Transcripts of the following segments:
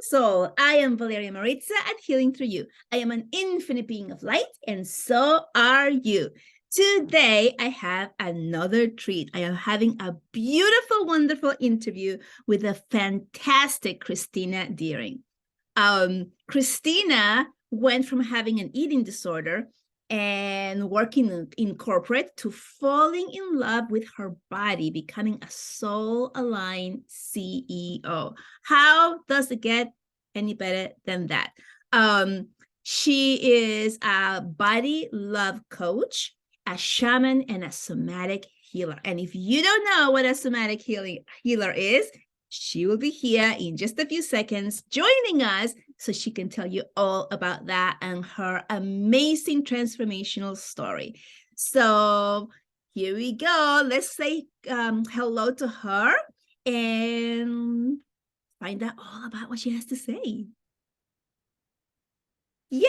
soul. I am Valeria Maritza at Healing Through You. I am an infinite being of light, and so are you. Today, I have another treat. I am having a beautiful, wonderful interview with a fantastic Christina Deering. Christina went from having an eating disorder and working in corporate to falling in love with her body, becoming a soul-aligned CEO. How does it get any better than that? She is a body love coach, a shaman, and a somatic healer. And if you don't know what a somatic healer is, she will be here in just a few seconds joining us so she can tell you all about that and her amazing transformational story. So here we go. Let's say hello to her and find out all about what she has to say. Yay!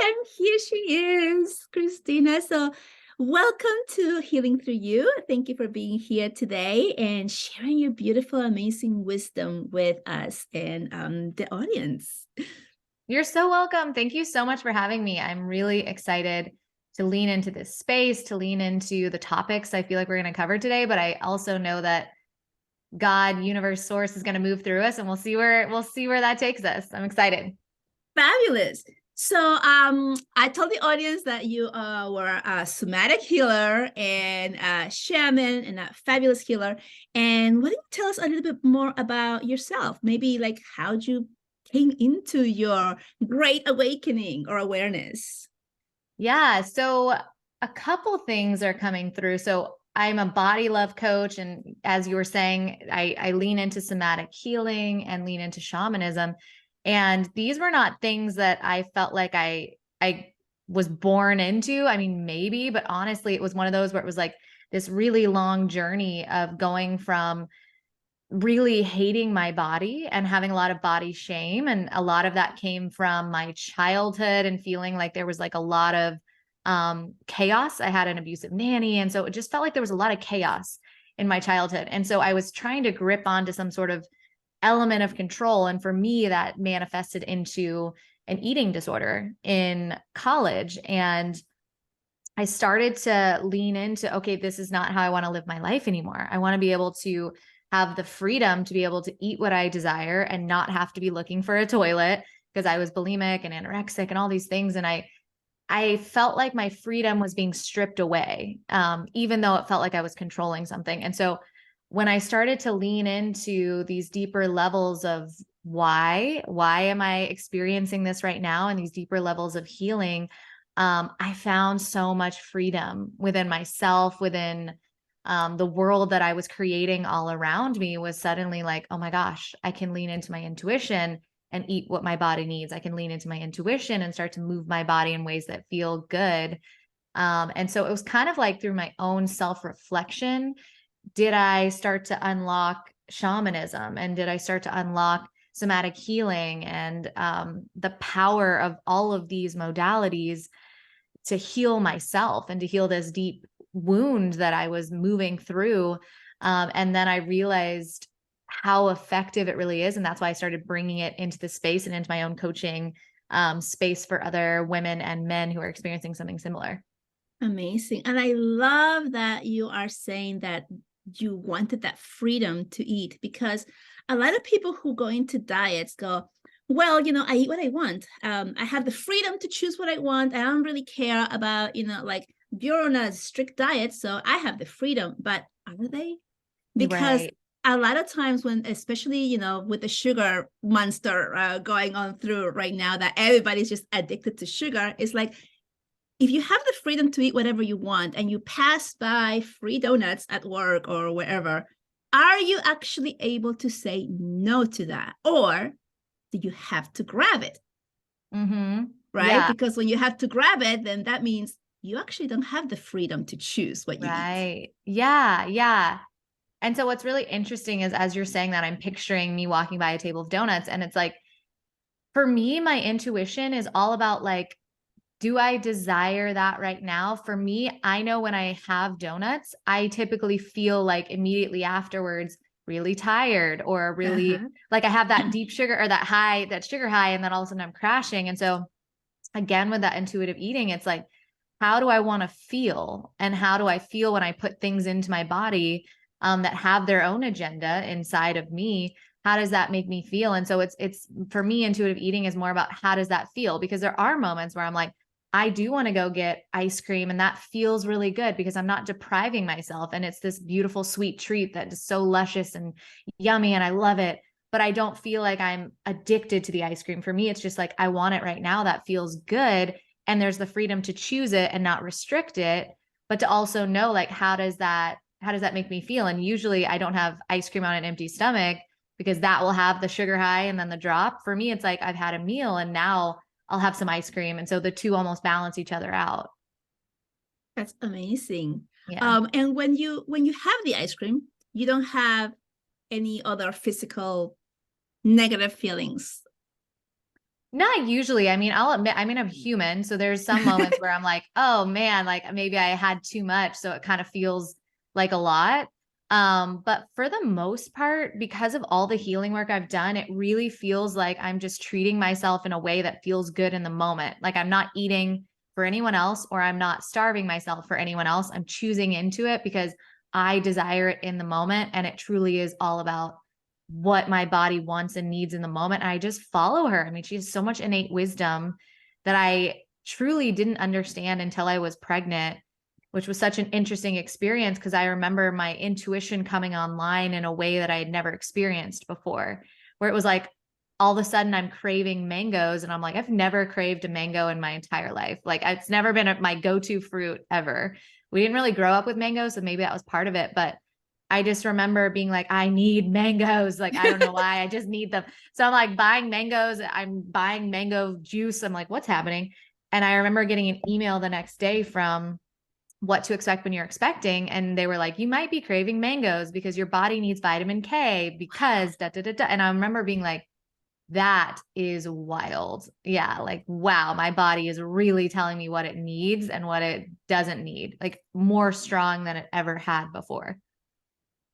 And here she is, Christina. So welcome to Healing Through You. Thank you for being here today and sharing your beautiful, amazing wisdom with us and the audience. You're so welcome. Thank you so much for having me. I'm really excited to lean into this space, to lean into the topics I feel like we're going to cover today, but I also know that God, universe, source is going to move through us and we'll see where that takes us. I'm excited. Fabulous. So I told the audience that you were a somatic healer and a shaman and a fabulous healer. And why don't you tell us a little bit more about yourself? Maybe like how'd you came into your great awakening or awareness? Yeah. So a couple things are coming through. So I'm a body love coach. And as you were saying, I lean into somatic healing and lean into shamanism. And these were not things that I felt like I was born into. I mean, maybe, but honestly, it was one of those where it was like this really long journey of going from really hating my body and having a lot of body shame. And a lot of that came from my childhood and feeling like there was like a lot of chaos. I had an abusive nanny. And so it just felt like there was a lot of chaos in my childhood. And so I was trying to grip onto some sort of element of control. And for me, that manifested into an eating disorder in college. And I started to lean into, okay, this is not how I want to live my life anymore. I want to be able to have the freedom to be able to eat what I desire and not have to be looking for a toilet because I was bulimic and anorexic and all these things. And I felt like my freedom was being stripped away, even though it felt like I was controlling something. And so when I started to lean into these deeper levels of why am I experiencing this right now, and these deeper levels of healing, I found so much freedom within myself, within the world that I was creating all around me was suddenly like, oh my gosh, I can lean into my intuition and eat what my body needs. I can lean into my intuition and start to move my body in ways that feel good. And so it was kind of like through my own self-reflection, did I start to unlock shamanism, and did I start to unlock somatic healing and the power of all of these modalities to heal myself and to heal this deep wound that I was moving through. And then I realized how effective it really is. And that's why I started bringing it into the space and into my own coaching space for other women and men who are experiencing something similar. Amazing. And I love that you are saying that you wanted that freedom to eat, because a lot of people who go into diets go, well, I eat what I want. I have the freedom to choose what I want. I don't really care about, like you're on a strict diet, so I have the freedom. But are they? Because Right. a lot of times when, especially, with the sugar monster going on through right now, that everybody's just addicted to sugar, it's like, if you have the freedom to eat whatever you want and you pass by free donuts at work or wherever, are you actually able to say no to that? Or do you have to grab it? Mm-hmm. Right? Yeah. Because when you have to grab it, then that means you actually don't have the freedom to choose what you eat. Right. Yeah. Yeah. And so what's really interesting is as you're saying that, I'm picturing me walking by a table of donuts, and it's like, for me, my intuition is all about like, do I desire that right now? For me, I know when I have donuts, I typically feel like immediately afterwards, really tired or really Uh-huh. like I have that deep sugar or that sugar high, and then all of a sudden I'm crashing. And so again, with that intuitive eating, it's like, how do I want to feel? And how do I feel when I put things into my body that have their own agenda inside of me? How does that make me feel? And so it's for me, intuitive eating is more about how does that feel? Because there are moments where I'm like, I do want to go get ice cream, and that feels really good because I'm not depriving myself. And it's this beautiful, sweet treat that is so luscious and yummy, and I love it. But I don't feel like I'm addicted to the ice cream. For me, it's just like, I want it right now. That feels good. And there's the freedom to choose it and not restrict it, but to also know, like, how does that make me feel? And usually I don't have ice cream on an empty stomach because that will have the sugar high and then the drop. For me, it's like I've had a meal and now I'll have some ice cream. And so the two almost balance each other out. That's amazing. Yeah. And when you have the ice cream, you don't have any other physical negative feelings. Not usually. I mean, I'll admit, I mean, I'm human. So there's some moments where I'm like, oh man, like maybe I had too much. So it kind of feels like a lot. But for the most part, because of all the healing work I've done, it really feels like I'm just treating myself in a way that feels good in the moment. Like I'm not eating for anyone else, or I'm not starving myself for anyone else. I'm choosing into it because I desire it in the moment. And it truly is all about what my body wants and needs in the moment. And I just follow her. I mean, she has so much innate wisdom that I truly didn't understand until I was pregnant, which was such an interesting experience because I remember my intuition coming online in a way that I had never experienced before, where it was like all of a sudden I'm craving mangoes. And I'm like, I've never craved a mango in my entire life. Like it's never been my go-to fruit ever. We didn't really grow up with mangoes, so maybe that was part of it. But I just remember being like, I need mangoes. Like, I don't know why, I just need them. So I'm like buying mangoes. I'm buying mango juice. I'm like, what's happening? And I remember getting an email the next day from What to Expect When You're Expecting. And they were like, you might be craving mangoes because your body needs vitamin K because da, da, da, da. And I remember being like, that is wild. Yeah. Like, wow, my body is really telling me what it needs and what it doesn't need, like more strong than it ever had before.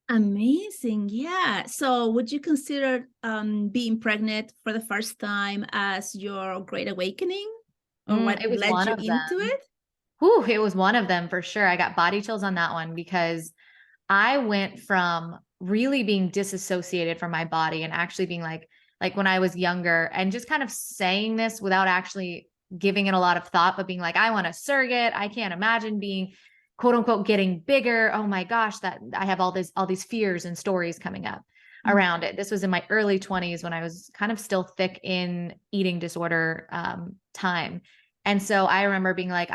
Amazing. Yeah. So would you consider being pregnant for the first time as your great awakening, or what It was led one you of into them. it? Whew, it was one of them for sure. I got body chills on that one because I went from really being disassociated from my body and actually being like when I was younger and just kind of saying this without actually giving it a lot of thought, but being like, I want a surrogate. I can't imagine being quote unquote getting bigger. Oh my gosh, that I have all these fears and stories coming up around it. This was in my early 20s when I was kind of still thick in eating disorder time. And so I remember being like,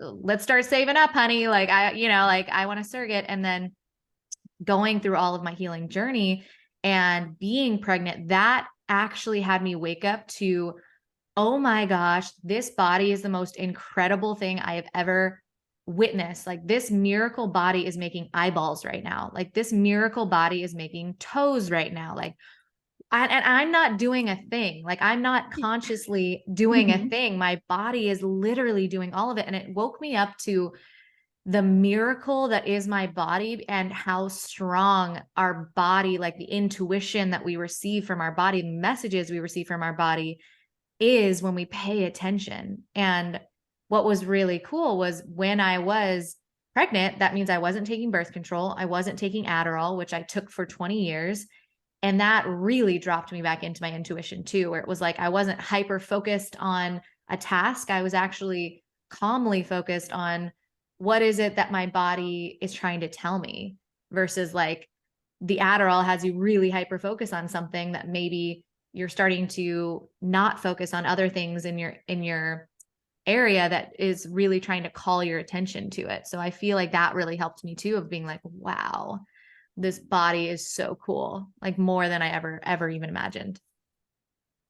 let's start saving up, honey. Like I want a surrogate. And then going through all of my healing journey and being pregnant, that actually had me wake up to, oh my gosh, this body is the most incredible thing I have ever witnessed. Like this miracle body is making eyeballs right now. Like this miracle body is making toes right now. Like, and I'm not doing a thing. Like I'm not consciously doing a Mhm. thing. My body is literally doing all of it. And it woke me up to the miracle that is my body and how strong our body, like the intuition that we receive from our body, the messages we receive from our body is when we pay attention. And what was really cool was when I was pregnant, that means I wasn't taking birth control. I wasn't taking Adderall, which I took for 20 years. And that really dropped me back into my intuition too, where it was like I wasn't hyper focused on a task. I was actually calmly focused on what is it that my body is trying to tell me versus like the Adderall has you really hyper focus on something that maybe you're starting to not focus on other things in your area that is really trying to call your attention to it. So I feel like that really helped me too, of being like, wow, this body is so cool, like more than I ever even imagined.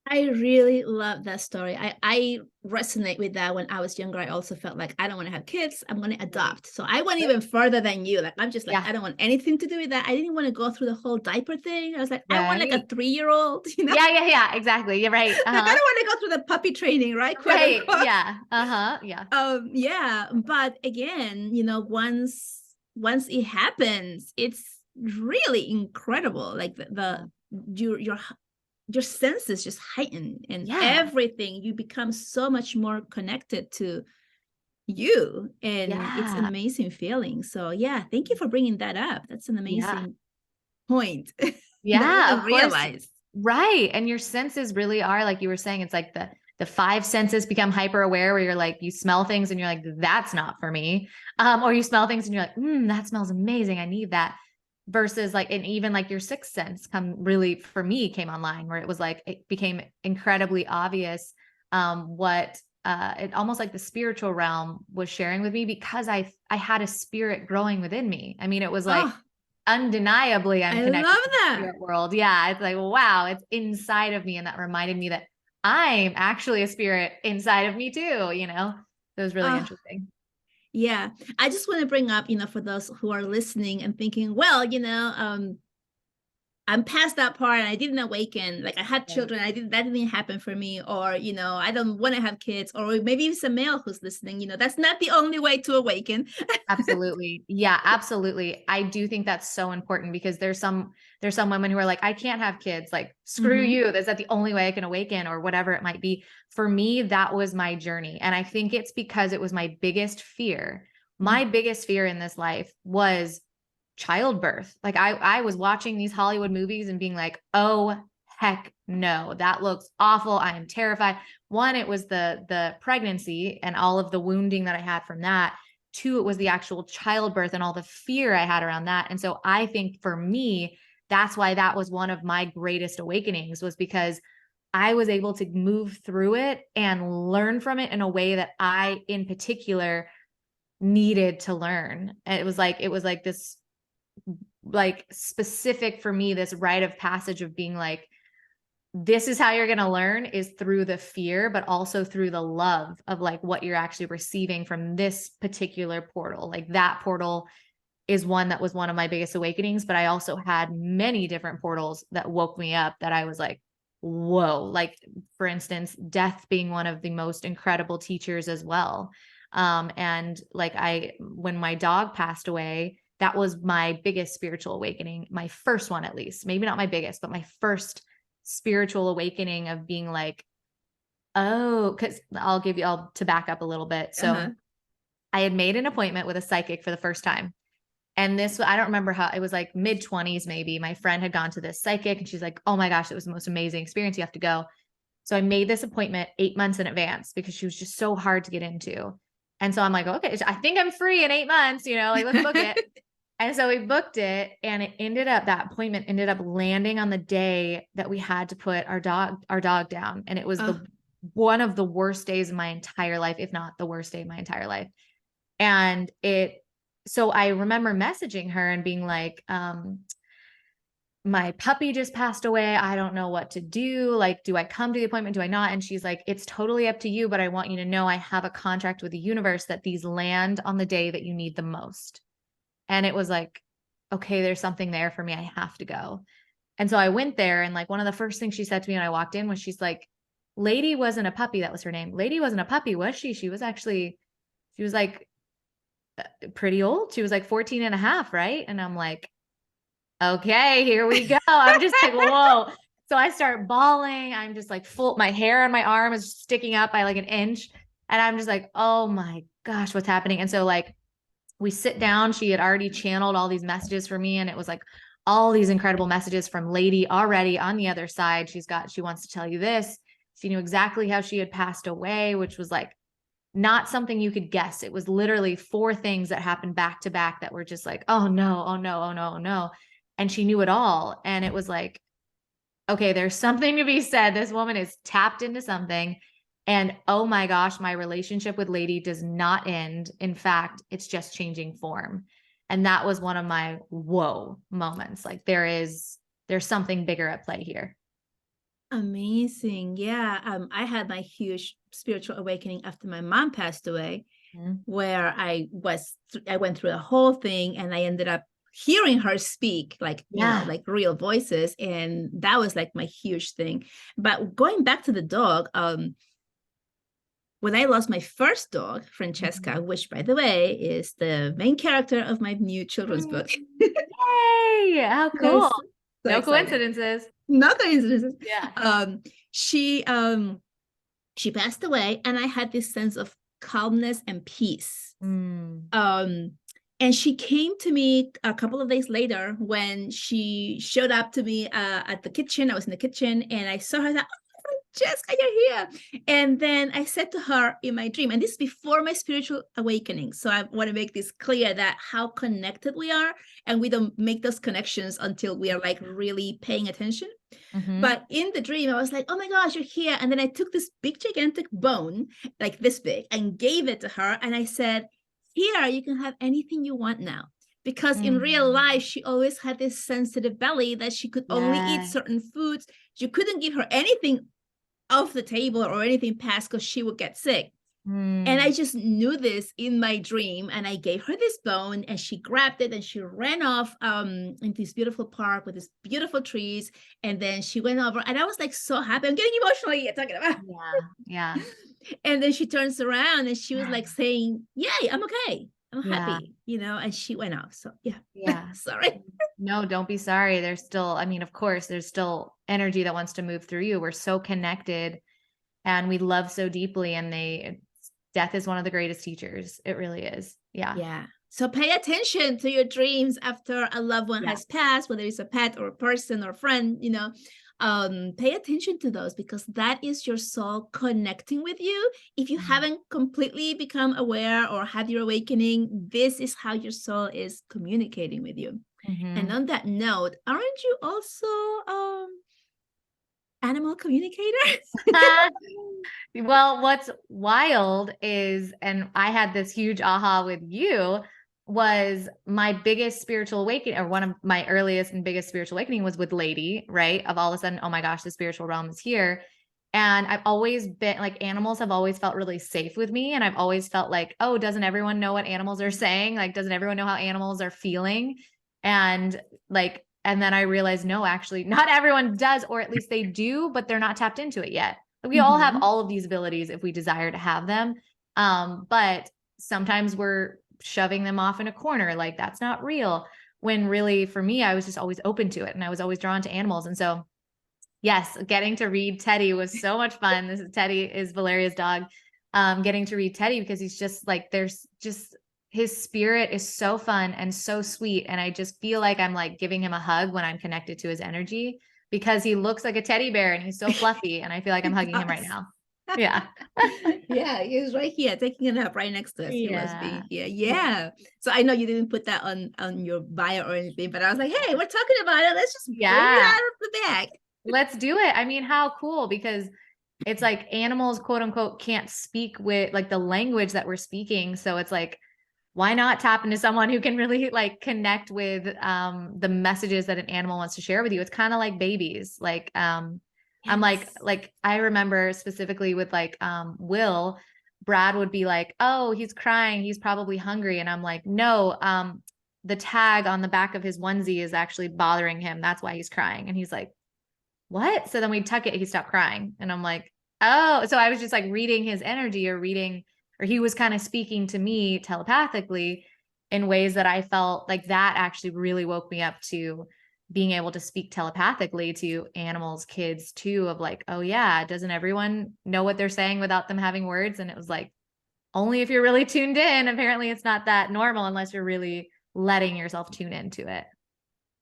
I really love that story. I resonate with that. When I was younger, I also felt like I don't want to have kids. I'm going to Right. adopt. So I went Right. even further than you. Like I'm just like, Yeah. I don't want anything to do with that. I didn't want to go through the whole diaper thing. I was like, I want like a Right. 3-year-old, Yeah. Yeah. Yeah. Exactly. You're right. Like I Uh-huh. don't want to go through the puppy training, right? Quote Right. unquote. Yeah. Uh-huh. Yeah. Yeah. But again, once it happens, really incredible. Like your senses just heighten, and Yeah. everything, you become so much more connected to you, and it's an Yeah. amazing feeling. So yeah, thank you for bringing that up. That's an Yeah. amazing point that I Yeah, didn't of course. realize. Right. And your senses really are, like you were saying, it's like the five senses become hyper aware where you're like, you smell things and you're like, that's not for me. Or you smell things and you're like, that smells amazing. I need that. Versus like, and even like your sixth sense for me came online where it was like, it became incredibly obvious, what, it almost like the spiritual realm was sharing with me because I had a spirit growing within me. I mean, it was like, Oh, undeniably I'm I connected love to the that. spirit world. Yeah. It's like, wow, it's inside of me. And that reminded me that I'm actually a spirit inside of me too, you know? So it was really Oh, interesting. yeah. I just want to bring up, for those who are listening and thinking, well, I'm past that part and I didn't awaken. Like I had Right. children, that didn't happen for me. Or, I don't want to have kids. Or maybe it's a male who's listening, that's not the only way to awaken. Absolutely. Yeah, absolutely. I do think that's so important because there's some women who are like, I can't have kids. Like, screw Mm-hmm. you. Is that the only way I can awaken or whatever it might be? For me, that was my journey. And I think it's because it was my biggest fear. My biggest fear in this life was childbirth. Like I was watching these Hollywood movies and being like, oh heck no, that looks awful. I am terrified. One, it was the pregnancy and all of the wounding that I had from that. Two, it was the actual childbirth and all the fear I had around that. And so I think for me, that's why that was one of my greatest awakenings, was because I was able to move through it and learn from it in a way that I in particular needed to learn. And it was like this, like specific for me, this rite of passage of being like, this is how you're going to learn, is through the fear, but also through the love of like what you're actually receiving from this particular portal. Like that portal is one that was one of my biggest awakenings, but I also had many different portals that woke me up that I was like, whoa. Like for instance, death being one of the most incredible teachers as well. And like when my dog passed away, that was my biggest spiritual awakening, my first one, at least, maybe not my biggest, but my first spiritual awakening of being like, oh, because I'll to back up a little bit. So Uh-huh. I had made an appointment with a psychic for the first time. And this, I don't remember how, it was like mid-20s, maybe. My friend had gone to this psychic and she's like, oh my gosh, it was the most amazing experience. You have to go. So I made this appointment 8 months in advance because she was just so hard to get into. And so I'm like, okay, I think I'm free in 8 months, like let's book it. And so we booked it, and that appointment ended up landing on the day that we had to put our dog down. And it was Oh, one of the worst days of my entire life, if not the worst day of my entire life. And so I remember messaging her and being like, my puppy just passed away. I don't know what to do. Like, do I come to the appointment? Do I not? And she's like, it's totally up to you, but I want you to know I have a contract with the universe that these land on the day that you need the most. And it was like, okay, there's something there for me. I have to go. And so I went there, and like one of the first things she said to me when I walked in was, she's like, Lady wasn't a puppy. That was her name. Lady wasn't a puppy, was she? She was like pretty old. She was like 14 and a half, right? And I'm like, okay, here we go. I'm just like, whoa. So I start bawling. I'm just like my hair on my arm is sticking up by like an inch. And I'm just like, oh my gosh, what's happening? And so like we sit down, she had already channeled all these messages for me. And it was like all these incredible messages from Lady already on the other side. She wants to tell you this. She knew exactly how she had passed away, which was like not something you could guess. It was literally 4 things that happened back to back that were just like, oh no, oh no, oh no, oh no. And she knew it all. And it was like, okay, there's something to be said. This woman is tapped into something. And oh my gosh, my relationship with Lady does not end. In fact, it's just changing form. And that was one of my whoa moments. Like there's something bigger at play here. amazing. Yeah. I had my huge spiritual awakening after my mom passed away, Mhm. where I went through the whole thing, and I ended up hearing her speak, like, Yeah. like real voices. And that was like my huge thing. But going back to the dog, when I lost my first dog, Francesca, which, by the way, is the main character of my new children's book. Yay! How cool. Yes, so No exciting. coincidences. No coincidences. Yeah. She passed away, and I had this sense of calmness and peace. And she came to me a couple of days later when she showed up to me at the kitchen. I was in the kitchen, and I saw her. I thought, oh, Jessica, you're here. And then I said to her in my dream, and this is before my spiritual awakening. So I want to make this clear that how connected we are, and we don't make those connections until we are like really paying attention. But in the dream, I was like, oh my gosh, you're here. And then I took this big, gigantic bone, like this big, and gave it to her. And I said, here, you can have anything you want now. Because in real life, she always had this sensitive belly that she could only eat certain foods. You couldn't give her anything off the table or anything past because she would get sick. And I just knew this in my dream, and I gave her this bone, and she grabbed it and she ran off in this beautiful park with these beautiful trees. And then she went over, and I was like so happy. I'm getting emotional here talking about. Yeah. And then she turns around and she was like saying, yay, I'm okay. I'm happy, and she went off. So yeah. Sorry. No, don't be sorry. There's still, I mean, of course, there's still energy that wants to move through you. We're so connected and we love so deeply, and death is one of the greatest teachers. It really is. Yeah. Yeah. So pay attention to your dreams after a loved one has passed, whether it's a pet or a person or a friend, pay attention to those, because that is your soul connecting with you. If you haven't completely become aware or had your awakening, this is how your soul is communicating with you. And on that note, aren't you also animal communicators? Well, what's wild is, and I had this huge aha with you, was my biggest spiritual awakening, or one of my earliest and biggest spiritual awakening was with Lady, right? Of all of a sudden, oh my gosh, the spiritual realm is here. And I've always been like, animals have always felt really safe with me. And I've always felt like, oh, doesn't everyone know what animals are saying? Like, doesn't everyone know how animals are feeling? And then I realized, no, actually not everyone does, or at least they do, but they're not tapped into it yet. We all have all of these abilities if we desire to have them. But sometimes we're shoving them off in a corner. Like, that's not real. When really, for me, I was just always open to it, and I was always drawn to animals. And so, yes, getting to read Teddy was so much fun. Teddy is Valeria's dog. Getting to read Teddy, because he's just like, his spirit is so fun and so sweet. And I just feel like I'm like giving him a hug when I'm connected to his energy, because he looks like a teddy bear and he's so fluffy. And I feel like I'm hugging him right now. Yeah. Yeah, he was right here taking a nap right next to us. He was being here. Yeah. So I know you didn't put that on your bio or anything, but I was like, hey, we're talking about it. Let's just bring it out of the bag. Let's do it. I mean, how cool, because it's like animals, quote unquote, can't speak with like the language that we're speaking. So it's like, why not tap into someone who can really like connect with the messages that an animal wants to share with you? It's kind of like babies. Like, I'm like I remember specifically with like Will, Brad would be like, oh, he's crying, he's probably hungry. And I'm like, no, the tag on the back of his onesie is actually bothering him. That's why he's crying. And he's like, what? So then we tuck it, he stopped crying. And I'm like, oh, so I was just like reading his energy, or he was kind of speaking to me telepathically in ways that I felt like that actually really woke me up to being able to speak telepathically to animals, kids too, of like, oh yeah, doesn't everyone know what they're saying without them having words? And it was like, only if you're really tuned in. Apparently it's not that normal unless you're really letting yourself tune into it.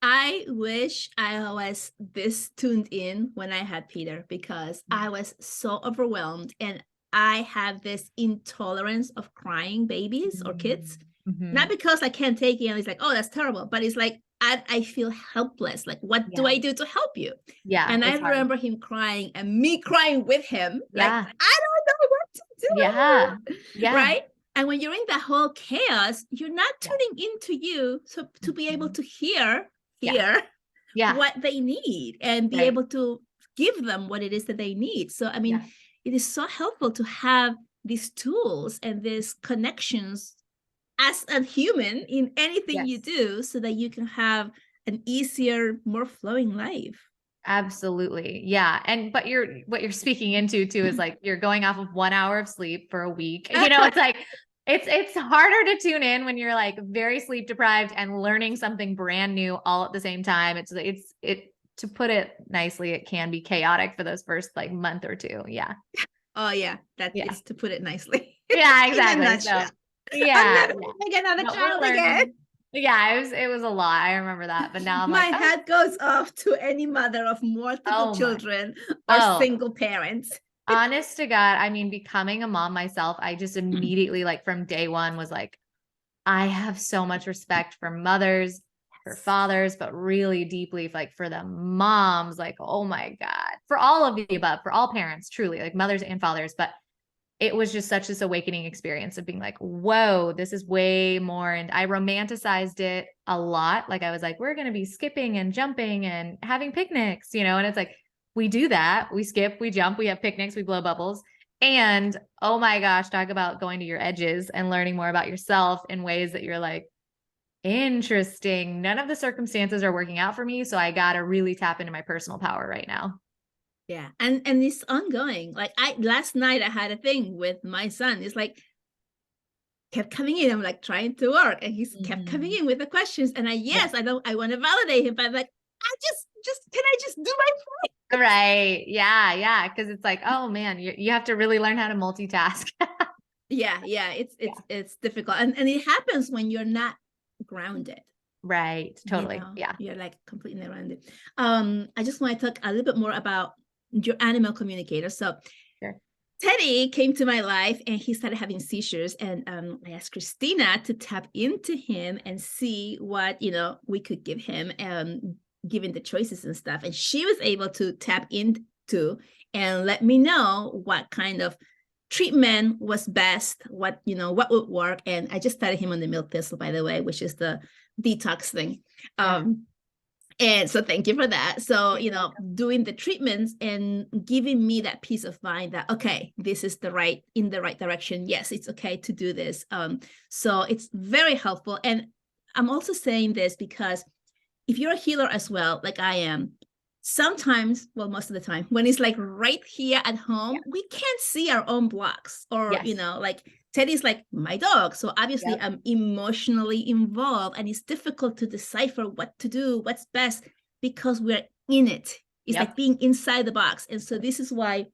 I wish I was this tuned in when I had Peter, because I was so overwhelmed, and I have this intolerance of crying babies or kids. Not because I can't take it and it's like, oh, that's terrible, but it's like I feel helpless. Like, what do I do to help you? Yeah. And I remember him crying and me crying with him. Like, I don't know what to do. Yeah. Right. And when you're in that whole chaos, you're not tuning into you. So to be able to hear what they need and be able to give them what it is that they need. So, I mean, it is so helpful to have these tools and these connections as a human in anything you do, so that you can have an easier, more flowing life. Absolutely. Yeah. And, but what you're speaking into too is like, you're going off of 1 hour of sleep for a week. It's like, it's harder to tune in when you're like very sleep deprived and learning something brand new all at the same time. To put it nicely, it can be chaotic for those first like month or two. Yeah. Oh yeah, that Yeah. is to put it nicely. Yeah, In a exactly. nutshell. So I'm yeah. never gonna get another But we're child again. learning. Yeah, it was a lot. I remember that. But now I'm My like, oh, hat goes off to any mother of multiple oh my, children or oh, single parents. honest to God, I mean, becoming a mom myself, I just immediately, like from day one, was like, I have so much respect for mothers, for fathers, but really deeply like for the moms, like, oh my God, for all of the above, for all parents, truly, like mothers and fathers. But it was just such this awakening experience of being like, whoa, this is way more. And I romanticized it a lot. Like I was like, we're going to be skipping and jumping and having picnics, and it's like, we do that. We skip, we jump, we have picnics, we blow bubbles. And oh my gosh, talk about going to your edges and learning more about yourself in ways that you're like, interesting. None of the circumstances are working out for me. So I got to really tap into my personal power right now. Yeah. And it's ongoing. Like last night I had a thing with my son. It's like kept coming in. I'm like trying to work and he's kept coming in with the questions. And I want to validate him, but I'm like, can I just do my part? Right. Yeah. Yeah. Cause it's like, oh man, you have to really learn how to multitask. Yeah. It's difficult. And it happens when you're not grounded. Right. Totally. Yeah. You're like completely grounded. I just want to talk a little bit more about your animal communicator. So Sure. Teddy came to my life and he started having seizures. And I asked Christina to tap into him and see what, we could give him, given the choices and stuff. And she was able to tap into and let me know what kind of treatment was best, what would work. And I just started him on the milk thistle, by the way, which is the detox thing. Yeah. And so thank you for that. So, doing the treatments and giving me that peace of mind that, okay, this is in the right direction. Yes, it's okay to do this. So it's very helpful. And I'm also saying this because if you're a healer as well, like I am, sometimes, well, most of the time, when it's like right here at home, we can't see our own blocks or, like Teddy's like my dog. So obviously I'm emotionally involved and it's difficult to decipher what to do, what's best, because we're in it. It's like being inside the box. And so this is why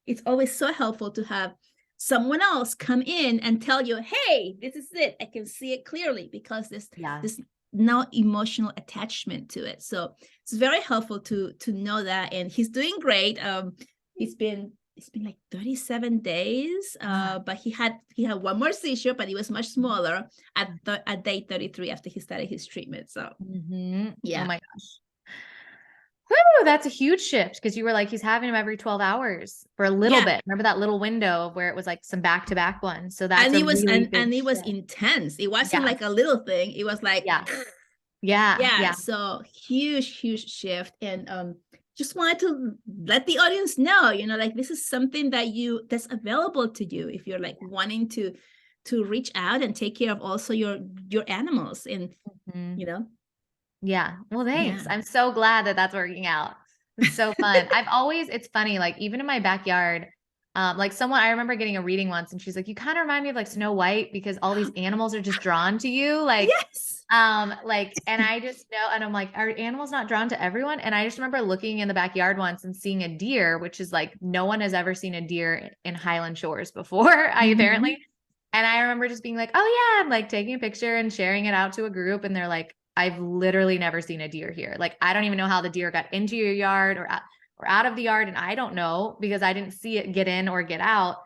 it's always so helpful to have someone else come in and tell you, hey, this is it. I can see it clearly because this no emotional attachment to it. So it's very helpful to know that. And he's doing great. It's been like 37 days, but he had one more seizure, but it was much smaller at day 33 after he started his treatment. So yeah. Oh my gosh. Whew, that's a huge shift because you were like, he's having him every 12 hours for a little bit. Remember that little window where it was like some back-to-back ones. So that's it was intense. It wasn't like a little thing. It was like yeah. So huge shift. And just wanted to let the audience know, like this is something that's available to you if you're like wanting to reach out and take care of also your animals and Yeah. Well, thanks. I'm so glad that that's working out. It's so fun. It's funny, like even in my backyard, like I remember getting a reading once and she's like, you kind of remind me of like Snow White because all these animals are just drawn to you. Like, and I just know, and I'm like, are animals not drawn to everyone? And I just remember looking in the backyard once and seeing a deer, which is like, no one has ever seen a deer in Highland Shores before, apparently. And I remember just being like, oh yeah, I'm like taking a picture and sharing it out to a group. And they're like, I've literally never seen a deer here. Like, I don't even know how the deer got into your yard or out of the yard. And I don't know because I didn't see it get in or get out.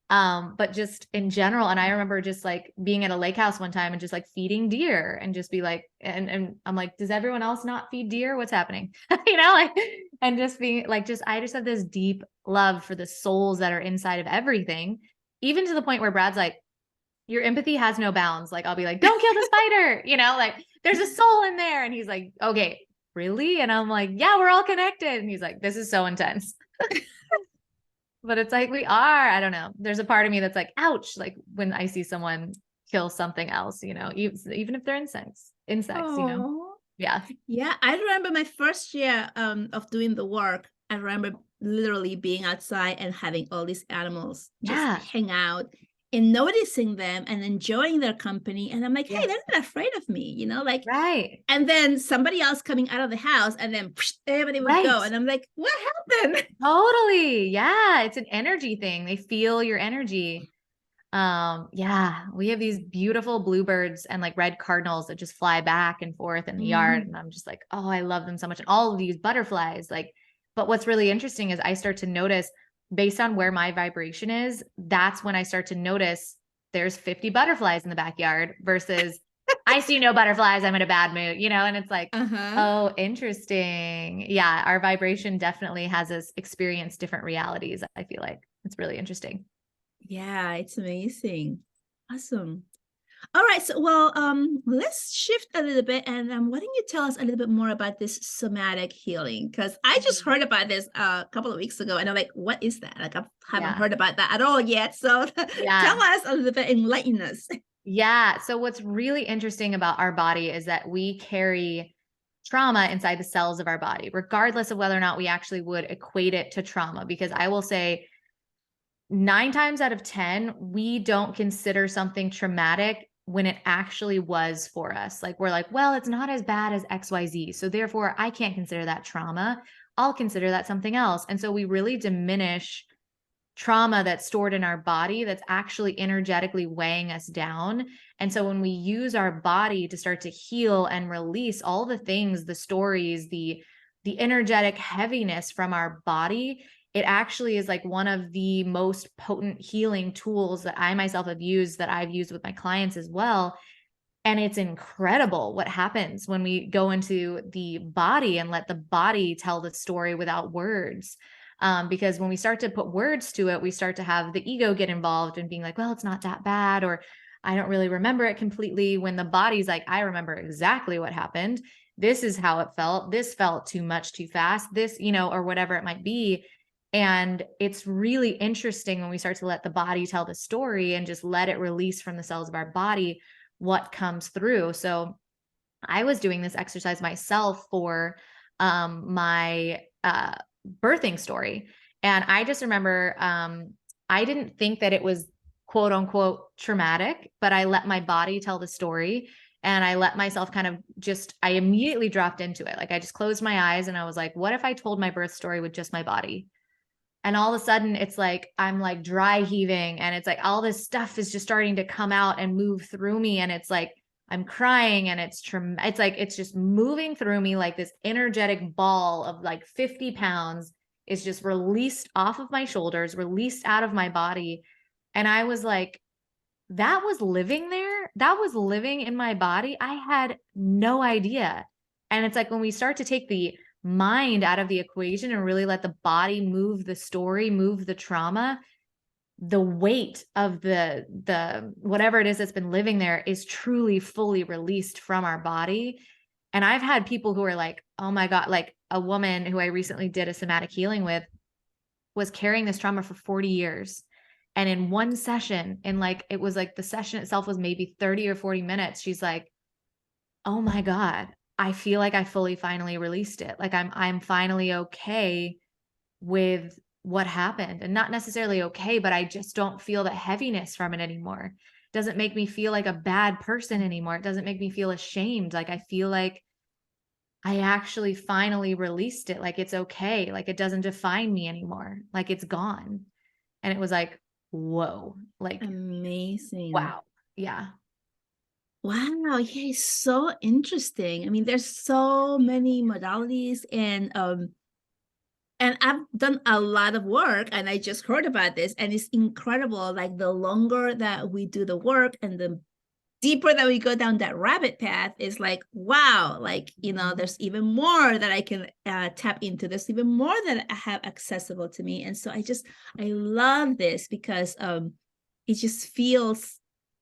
But just in general. And I remember just like being at a lake house one time and just like feeding deer and just be like, and I'm like, does everyone else not feed deer? What's happening? And just being like, I just have this deep love for the souls that are inside of everything, even to the point where Brad's like, your empathy has no bounds. Like, I'll be like, don't kill the spider, like there's a soul in there. And he's like, okay, really? And I'm like, yeah, we're all connected. And he's like, this is so intense. But it's like, we are, I don't know. There's a part of me that's like, ouch. Like when I see someone kill something else, even if they're insects, Yeah. Yeah, I remember my first year of doing the work. I remember literally being outside and having all these animals just Yeah. hang out and noticing them and enjoying their company. And I'm like, hey, Yes. they're not afraid of me, like, Right. and then somebody else coming out of the house and then everybody would Right. go. And I'm like, what happened? Totally. Yeah. It's an energy thing. They feel your energy. Yeah, we have these beautiful bluebirds and like red cardinals that just fly back and forth in the yard. And I'm just like, oh, I love them so much. And all of these butterflies, like, but what's really interesting is I start to notice based on where my vibration is, that's when I start to notice there's 50 butterflies in the backyard versus I see no butterflies. I'm in a bad mood, and it's like, Uh-huh. oh, interesting. Yeah, our vibration definitely has us experience different realities. I feel like it's really interesting. Yeah, it's amazing. Awesome. All right, so let's shift a little bit, and why don't you tell us a little bit more about this somatic healing? Because I just heard about this a couple of weeks ago, and I'm like, what is that? Like, I haven't Yeah. heard about that at all yet. So Yeah. tell us a little bit, enlighten us. Yeah. So what's really interesting about our body is that we carry trauma inside the cells of our body, regardless of whether or not we actually would equate it to trauma. Because I will say 9 times out of 10, we don't consider something traumatic when it actually was for us. Like we're like, well, it's not as bad as XYZ. So therefore, I can't consider that trauma. I'll consider that something else. And so we really diminish trauma that's stored in our body that's actually energetically weighing us down. And so when we use our body to start to heal and release all the things, the stories, the energetic heaviness from our body, it actually is like one of the most potent healing tools that I myself have used, that I've used with my clients as well. And it's incredible what happens when we go into the body and let the body tell the story without words. Because when we start to put words to it, we start to have the ego get involved and being like, well, it's not that bad, or I don't really remember it completely. When the body's like, I remember exactly what happened. This is how it felt. This felt too much, too fast, this, or whatever it might be. And it's really interesting when we start to let the body tell the story and just let it release from the cells of our body what comes through. So I was doing this exercise myself for my birthing story. And I just remember I didn't think that it was quote unquote traumatic, but I let my body tell the story. And I let myself I immediately dropped into it. Like I just closed my eyes and I was like, what if I told my birth story with just my body? And all of a sudden it's like I'm like dry heaving and it's like all this stuff is just starting to come out and move through me, and it's like I'm crying and it's like it's just moving through me like this energetic ball of like 50 pounds is just released off of my shoulders, released out of my body. And I was like, that was living there, that was living in my body. I had no idea. And it's like when we start to take the mind out of the equation and really let the body move the story, move the trauma, the weight of the whatever it is that's been living there is truly fully released from our body. And I've had people who are like, oh my God, like a woman who I recently did a somatic healing with was carrying this trauma for 40 years. And in one session, and like it was like the session itself was maybe 30 or 40 minutes, she's like, oh my God, I feel like I fully finally released it. Like I'm finally okay with what happened, and not necessarily okay, but I just don't feel the heaviness from it anymore. It doesn't make me feel like a bad person anymore. It doesn't make me feel ashamed. Like I feel like I actually finally released it. Like it's okay. Like it doesn't define me anymore. Like it's gone. And it was like, whoa, like, Amazing. wow. Yeah. Wow, yeah, it's so interesting. I mean, there's so many modalities, and I've done a lot of work, and I just heard about this, and it's incredible. Like the longer that we do the work and the deeper that we go down that rabbit path, is like, wow, like, there's even more that I can tap into. There's even more that I have accessible to me. And so I love this because it just feels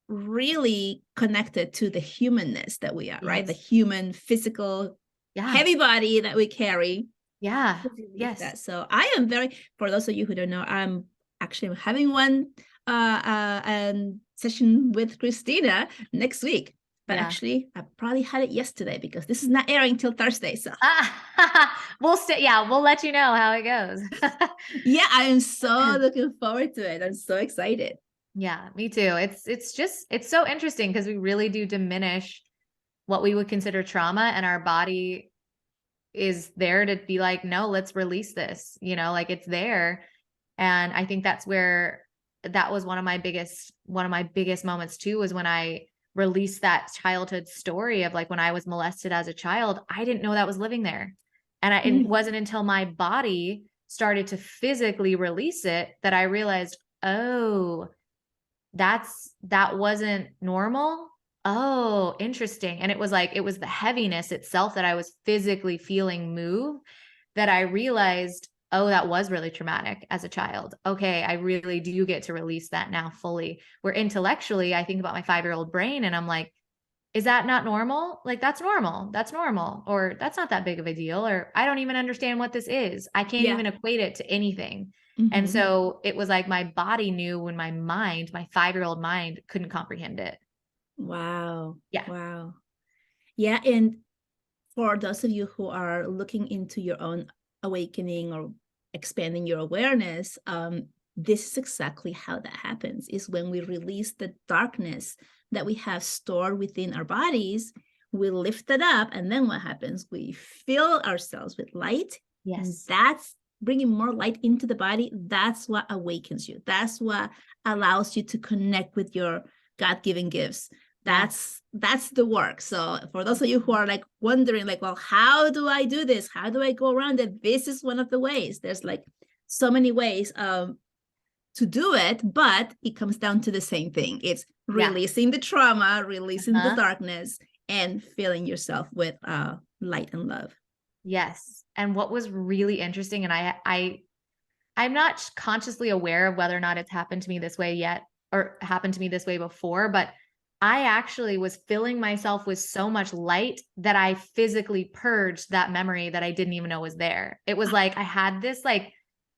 really connected to the humanness that we are, right? The Yes. human, physical, Yeah. heavy body that we carry. Yeah. Release Yes. that. So I am for those of you who don't know, I'm actually having one session with Christina next week. But Yeah. actually, I probably had it yesterday because this is not airing till Thursday. So We'll let you know how it goes. yeah, I am so looking forward to it. I'm so excited. Yeah, me too. It's so interesting because we really do diminish what we would consider trauma, and our body is there to be like, no, let's release this, like it's there. And I think that's where that was one of my biggest moments too, was when I released that childhood story of like when I was molested as a child. I didn't know that was living there. And it wasn't until my body started to physically release it that I realized, oh, that wasn't normal. Oh, interesting. And it was the heaviness itself that I was physically feeling move, that I realized, oh, that was really traumatic as a child. Okay, I really do get to release that now fully. Where intellectually, I think about my 5-year-old brain and I'm like, is that not normal? Like, that's normal. That's normal. Or that's not that big of a deal. Or I don't even understand what this is. I can't Yeah. even equate it to anything. And Mhm. so it was like my body knew when my 5-year-old mind couldn't comprehend it. Wow. Yeah. Wow. Yeah. And for those of you who are looking into your own awakening or expanding your awareness, this is exactly how that happens, is when we release the darkness that we have stored within our bodies, we lift it up, and then what happens? We fill ourselves with light. Yes. That's bringing more light into the body. That's what awakens you. That's what allows you to connect with your God-given gifts. That's the work. So for those of you who are like wondering, like, well, how do I do this? How do I go around it? This is one of the ways. There's like so many ways to do it, but it comes down to the same thing. It's releasing the trauma, releasing the darkness, and filling yourself with light and love. Yes. And what was really interesting, and I'm not consciously aware of whether or not it's happened to me this way yet, or happened to me this way before, but I actually was filling myself with so much light that I physically purged that memory that I didn't even know was there. It was like I had this like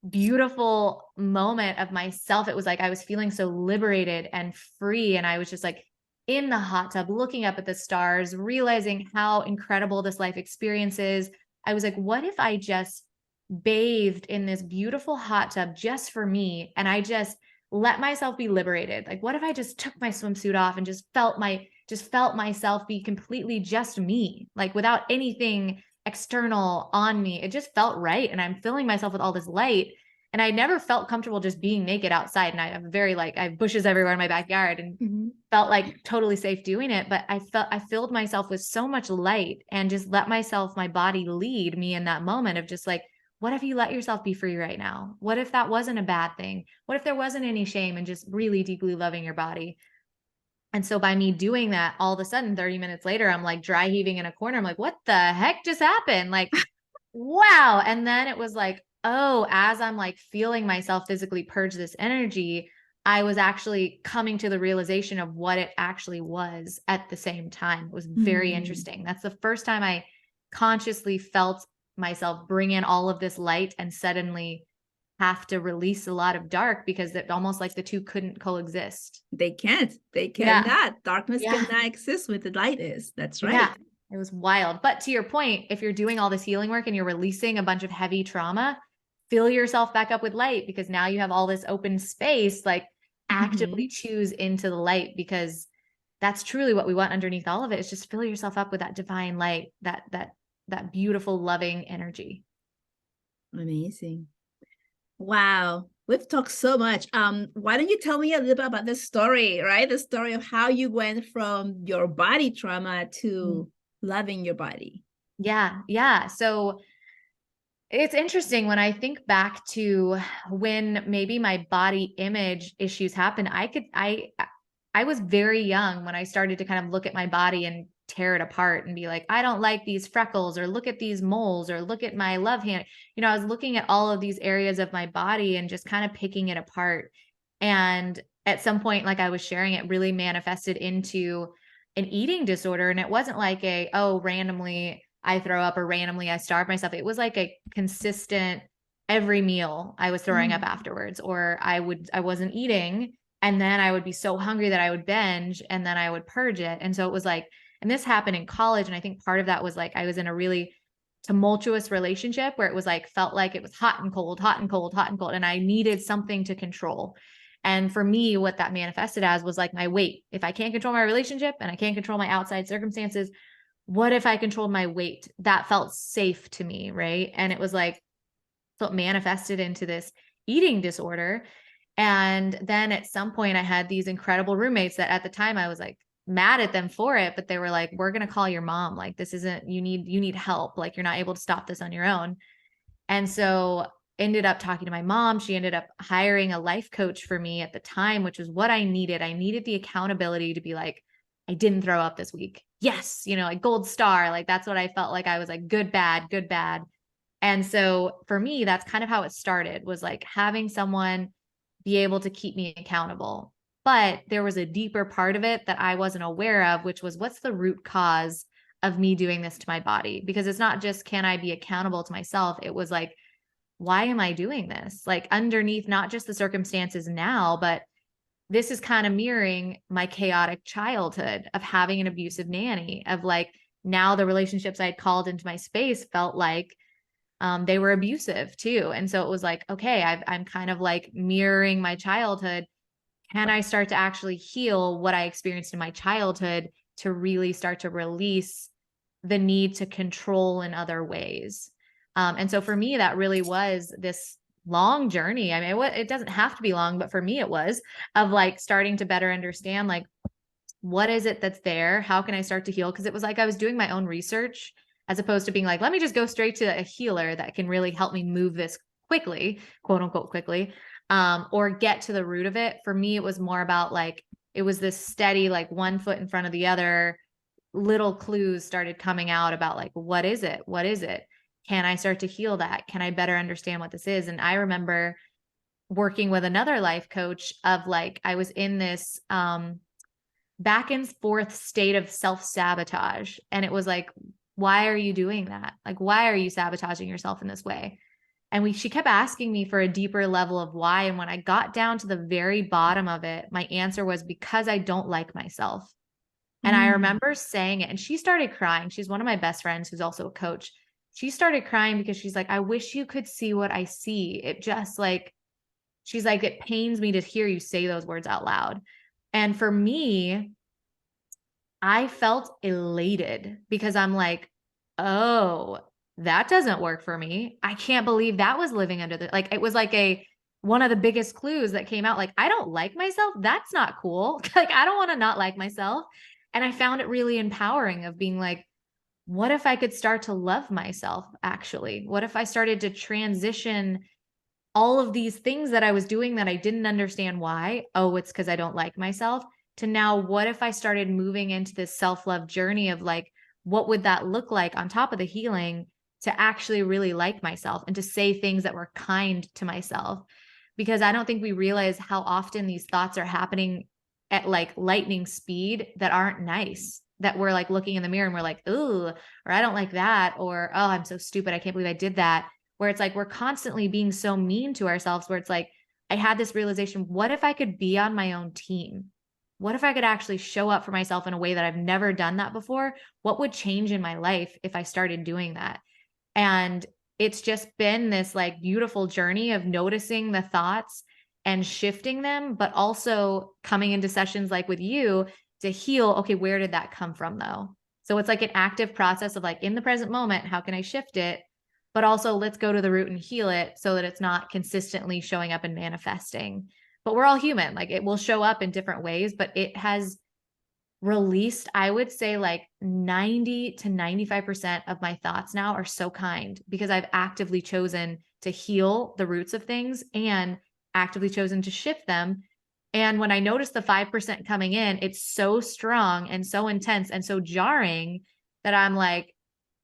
beautiful moment of myself. It was like I was feeling so liberated and free. And I was just like in the hot tub, looking up at the stars, realizing how incredible this life experience is. I was like, what if I just bathed in this beautiful hot tub just for me, and I just let myself be liberated? Like, what if I just took my swimsuit off and just felt myself be completely just me, like without anything external on me? It just felt right. And I'm filling myself with all this light. And I never felt comfortable just being naked outside. And I have bushes everywhere in my backyard, and felt like totally safe doing it. But I filled myself with so much light and just let my body lead me in that moment of just like, what if you let yourself be free right now? What if that wasn't a bad thing? What if there wasn't any shame, and just really deeply loving your body? And so by me doing that, all of a sudden, 30 minutes later, I'm like dry heaving in a corner. I'm like, what the heck just happened? Like, wow. And then it was like, oh, as I'm like feeling myself physically purge this energy, I was actually coming to the realization of what it actually was at the same time. It was very interesting. That's the first time I consciously felt myself bring in all of this light and suddenly have to release a lot of dark, because it almost like the two couldn't coexist. They can't. They Yeah. cannot. Darkness Yeah. cannot exist where the light is. That's right. Yeah. It was wild. But to your point, if you're doing all this healing work and you're releasing a bunch of heavy trauma, fill yourself back up with light, because now you have all this open space. Like, actively choose into the light, because that's truly what we want underneath all of it, is just fill yourself up with that divine light, that beautiful, loving energy. Amazing. Wow. We've talked so much. Why don't you tell me a little bit about the story, right? The story of how you went from your body trauma to loving your body. Yeah. Yeah. So it's interesting when I think back to when maybe my body image issues happened. I was very young when I started to kind of look at my body and tear it apart and be like, I don't like these freckles, or look at these moles, or look at my love hand. I was looking at all of these areas of my body and just kind of picking it apart. And at some point, like I was sharing, it really manifested into an eating disorder. And it wasn't like randomly I throw up, or randomly I starve myself. It was like a consistent, every meal I was throwing up afterwards, or I wasn't eating. And then I would be so hungry that I would binge, and then I would purge it. And so it was like And this happened in college. And I think part of that was like, I was in a really tumultuous relationship where it was like, felt like it was hot and cold, hot and cold, hot and cold. And I needed something to control. And for me, what that manifested as was like my weight. If I can't control my relationship and I can't control my outside circumstances, what if I controlled my weight? That felt safe to me. Right. And it was like, so it manifested into this eating disorder. And then at some point I had these incredible roommates that at the time I was like mad at them for it, but they were like, we're going to call your mom. Like, this isn't, you need help. Like, you're not able to stop this on your own. And so ended up talking to my mom. She ended up hiring a life coach for me at the time, which was what I needed. I needed the accountability to be like, I didn't throw up this week. Yes. Like gold star. Like, that's what I felt like. I was like, good, bad, good, bad. And so for me, that's kind of how it started, was like having someone be able to keep me accountable. But there was a deeper part of it that I wasn't aware of, which was, what's the root cause of me doing this to my body? Because it's not just, can I be accountable to myself? It was like, why am I doing this? Like underneath, not just the circumstances now, but this is kind of mirroring my chaotic childhood of having an abusive nanny, of like, now the relationships I had called into my space felt like they were abusive too. And so it was like, okay, I'm kind of like mirroring my childhood. Can I start to actually heal what I experienced in my childhood to really start to release the need to control in other ways? And so for me, that really was this long journey. I mean, it doesn't have to be long, but for me, it was, of like starting to better understand, like, what is it that's there? How can I start to heal? Because it was like I was doing my own research, as opposed to being like, let me just go straight to a healer that can really help me move this quickly, quote unquote, quickly, or get to the root of it. For me, it was more about like, it was this steady, like one foot in front of the other, little clues started coming out about like, what is it? What is it? Can I start to heal that? Can I better understand what this is? And I remember working with another life coach of like, I was in this, back and forth state of self-sabotage. And it was like, why are you doing that? Like, why are you sabotaging yourself in this way? And she kept asking me for a deeper level of why. And when I got down to the very bottom of it, my answer was, because I don't like myself. And I remember saying it, and she started crying. She's one of my best friends who's also a coach. She started crying because she's like, I wish you could see what I see. It just like, she's like, it pains me to hear you say those words out loud. And for me, I felt elated because I'm like, oh, that doesn't work for me. I can't believe that was living under the, like, it was like one of the biggest clues that came out. Like, I don't like myself. That's not cool. Like, I don't want to not like myself. And I found it really empowering of being like, what if I could start to love myself? Actually, what if I started to transition all of these things that I was doing that I didn't understand why? Oh, it's because I don't like myself. To now, what if I started moving into this self-love journey of like, what would that look like on top of the healing to actually really like myself and to say things that were kind to myself? Because I don't think we realize how often these thoughts are happening at like lightning speed that aren't nice, that we're like looking in the mirror and we're like, ooh, or I don't like that, or, oh, I'm so stupid, I can't believe I did that. Where it's like, we're constantly being so mean to ourselves, where it's like, I had this realization, what if I could be on my own team? What if I could actually show up for myself in a way that I've never done that before? What would change in my life if I started doing that? And it's just been this like beautiful journey of noticing the thoughts and shifting them, but also coming into sessions like with you to heal. Okay, where did that come from though? So it's like an active process of like, in the present moment, how can I shift it? But also, let's go to the root and heal it so that it's not consistently showing up and manifesting. But we're all human. Like, it will show up in different ways, but it has released, I would say, like 90 to 95% of my thoughts now are so kind, because I've actively chosen to heal the roots of things and actively chosen to shift them. And when I notice the 5% coming in, it's so strong and so intense and so jarring that I'm like,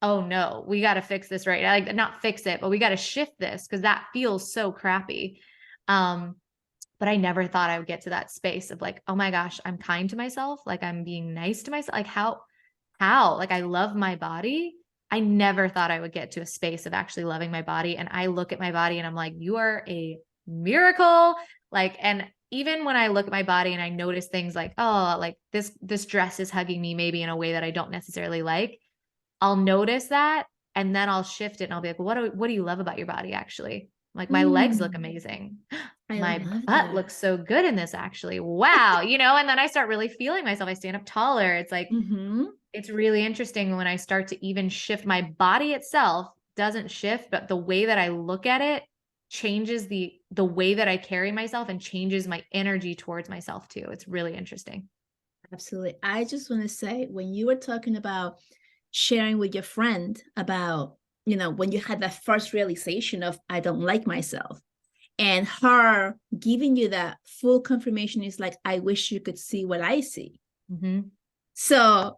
oh no, we got to fix this right now. Like, not fix it, but we got to shift this, because that feels so crappy. But I never thought I would get to that space of like, oh my gosh, I'm kind to myself. Like, I'm being nice to myself. Like, how, like, I love my body. I never thought I would get to a space of actually loving my body. And I look at my body and I'm like, you are a miracle. Like, and even when I look at my body and I notice things like, oh, like this dress is hugging me maybe in a way that I don't necessarily like, I'll notice that and then I'll shift it and I'll be like, well, what do you love about your body actually? Like my legs look Mm, amazing. I My love butt that. looks so good in this actually. Wow. And then I start really feeling myself. I stand up taller. It's like, Mm-hmm. it's really interesting when I start to even shift. My body itself doesn't shift, but the way that I look at it changes the way that I carry myself and changes my energy towards myself too. It's really interesting. Absolutely. I just want to say, when you were talking about sharing with your friend about, when you had that first realization of, I don't like myself, and her giving you that full confirmation is like, I wish you could see what I see. Mm-hmm. So,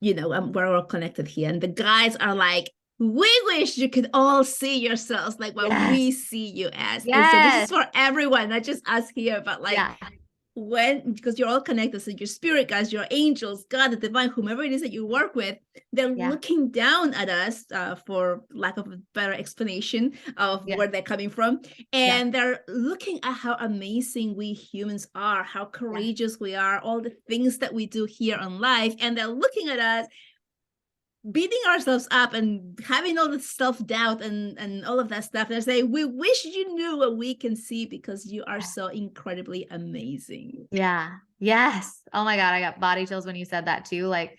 we're all connected here. And the guys are like, we wish you could all see yourselves like what Yes. we see you as. And so this is Yes. for everyone, not just us here, but like, Yeah. because you're all connected, so your spirit guides, your angels, God, the divine, whomever it is that you work with, they're Yeah. looking down at us, for lack of a better explanation of Yeah. where they're coming from, Yeah. and they're looking at how amazing we humans are, how Yeah. courageous we are, all the things that we do here on life, and they're looking at us beating ourselves up and having all this self-doubt and all of that stuff. And I say, we wish you knew what we can see, because you are so incredibly amazing. Yeah. Yes. Oh my God. I got body chills when you said that too. Like,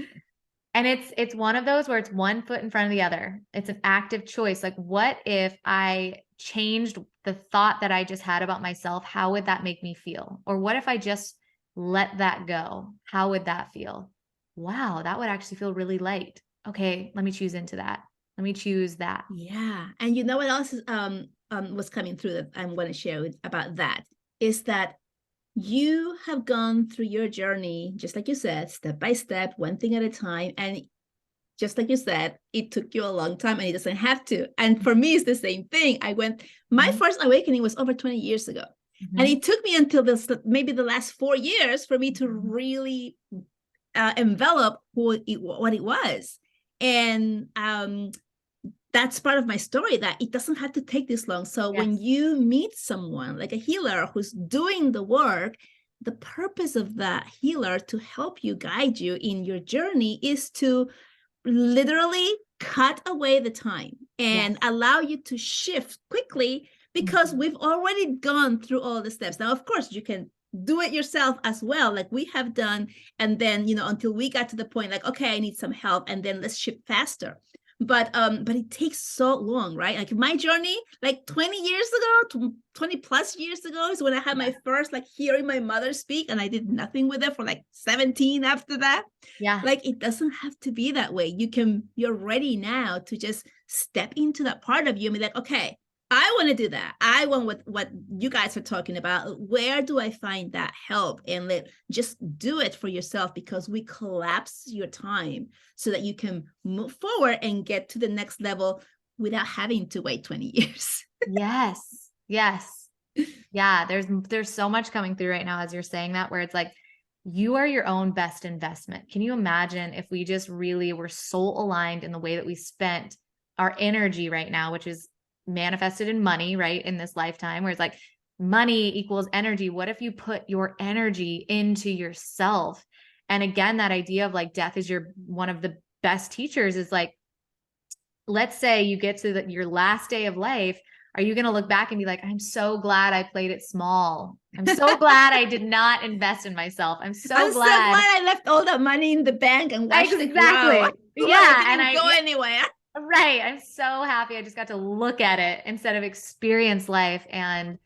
and it's one of those where it's one foot in front of the other. It's an active choice. Like, what if I changed the thought that I just had about myself? How would that make me feel? Or what if I just let that go? How would that feel? Wow, that would actually feel really light. Okay, let me choose into that. Let me choose that. Yeah. And you know what else is, was coming through that I'm going to share about that, is that you have gone through your journey, just like you said, step by step, one thing at a time. And just like you said, it took you a long time, and it doesn't have to. And for me, it's the same thing. My Mhm. first awakening was over 20 years ago. And Mhm. it took me until maybe the last 4 years for me to Mhm. really envelop what it was. And that's part of my story, that it doesn't have to take this long. So when Yes. you meet someone like a healer who's doing the work, the purpose of that healer to help you, guide you in your journey, is to literally cut away the time Yes. and allow you to shift quickly, because Mhm. we've already gone through all the steps. Now, of course, you can do it yourself as well, like we have done. And then, until we got to the point like, okay, I need some help, and then let's shift faster. But it takes so long, right? Like my journey, like 20 years ago, 20 plus years ago, is when I had Yeah. my first like hearing my mother speak, and I did nothing with it for like 17 after that. Yeah. Like, it doesn't have to be that way. You're ready now to just step into that part of you and be like, okay, I want to do that. I want what you guys are talking about. Where do I find that help? And just do it for yourself, because we collapse your time so that you can move forward and get to the next level without having to wait 20 years. Yes. Yes. Yeah, there's so much coming through right now as you're saying that, where it's like you are your own best investment. Can you imagine if we just really were soul aligned in the way that we spent our energy right now, which is manifested in money, right? In this lifetime, where it's like money equals energy. What if you put your energy into yourself? And again, that idea of like death is one of the best teachers, is like, let's say you get to your last day of life. Are you going to look back and be like, I'm so glad I played it small. I'm so glad I did not invest in myself. I'm so I'm so glad. glad I left all that money in the bank and watched it grow. Exactly. So glad I Yeah. And didn't go anywhere. right. I'm so happy I just got to look at it instead of experience life. And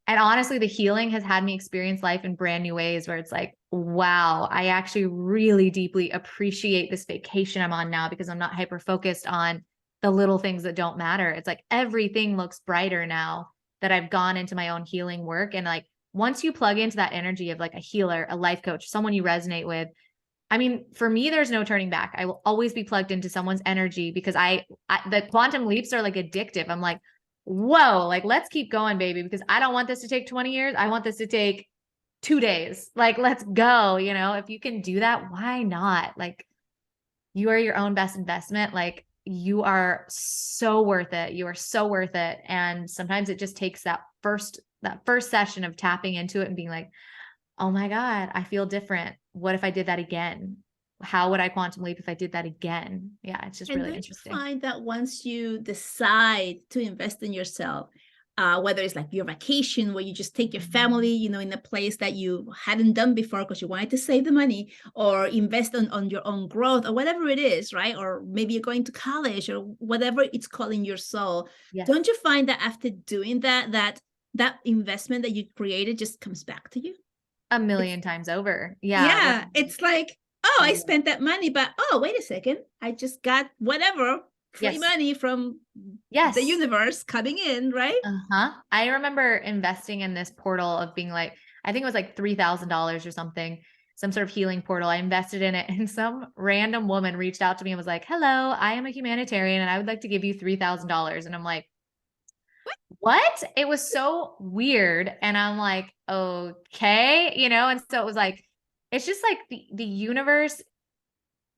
honestly, the healing has had me experience life in brand new ways, where it's like, wow, I actually really deeply appreciate this vacation I'm on now, because I'm not hyper focused on the little things that don't matter. It's like everything looks brighter now that I've gone into my own healing work. And like, once you plug into that energy of like a healer, a life coach, someone you resonate with, I mean, for me, there's no turning back. I will always be plugged into someone's energy, because the quantum leaps are like addictive. I'm like, whoa, like, let's keep going, baby, because I don't want this to take 20 years. I want this to take 2 days. Like, let's go. If you can do that, why not? Like, you are your own best investment. Like, you are so worth it. You are so worth it. And sometimes it just takes that first that first session of tapping into it and being like, oh my God, I feel different. What if I did that again? How would I quantum leap if I did that again? Yeah, it's just And really don't you interesting. find that once you decide to invest in yourself, whether it's like your vacation where you just take your family, you know, in a place that you hadn't done before because you wanted to save the money, or invest on your own growth, or whatever it is, right? Or maybe you're going to college, or whatever it's calling your soul. Yes. Don't you find that after doing that, that investment that you created just comes back to you? A million times over. Yeah. Yeah, it's like, oh, I spent that money, but oh, wait a second, I just got whatever free Yes. money from the Yes. universe coming in, right? Uh-huh. I remember investing in this portal of being like, I think it was like $3,000 or something, some sort of healing portal. I invested in it, and some random woman reached out to me and was like, hello, I am a humanitarian and I would like to give you $3,000. And I'm like, what? It was so weird. And I'm like, okay, you know? And so it was like, it's just like the universe,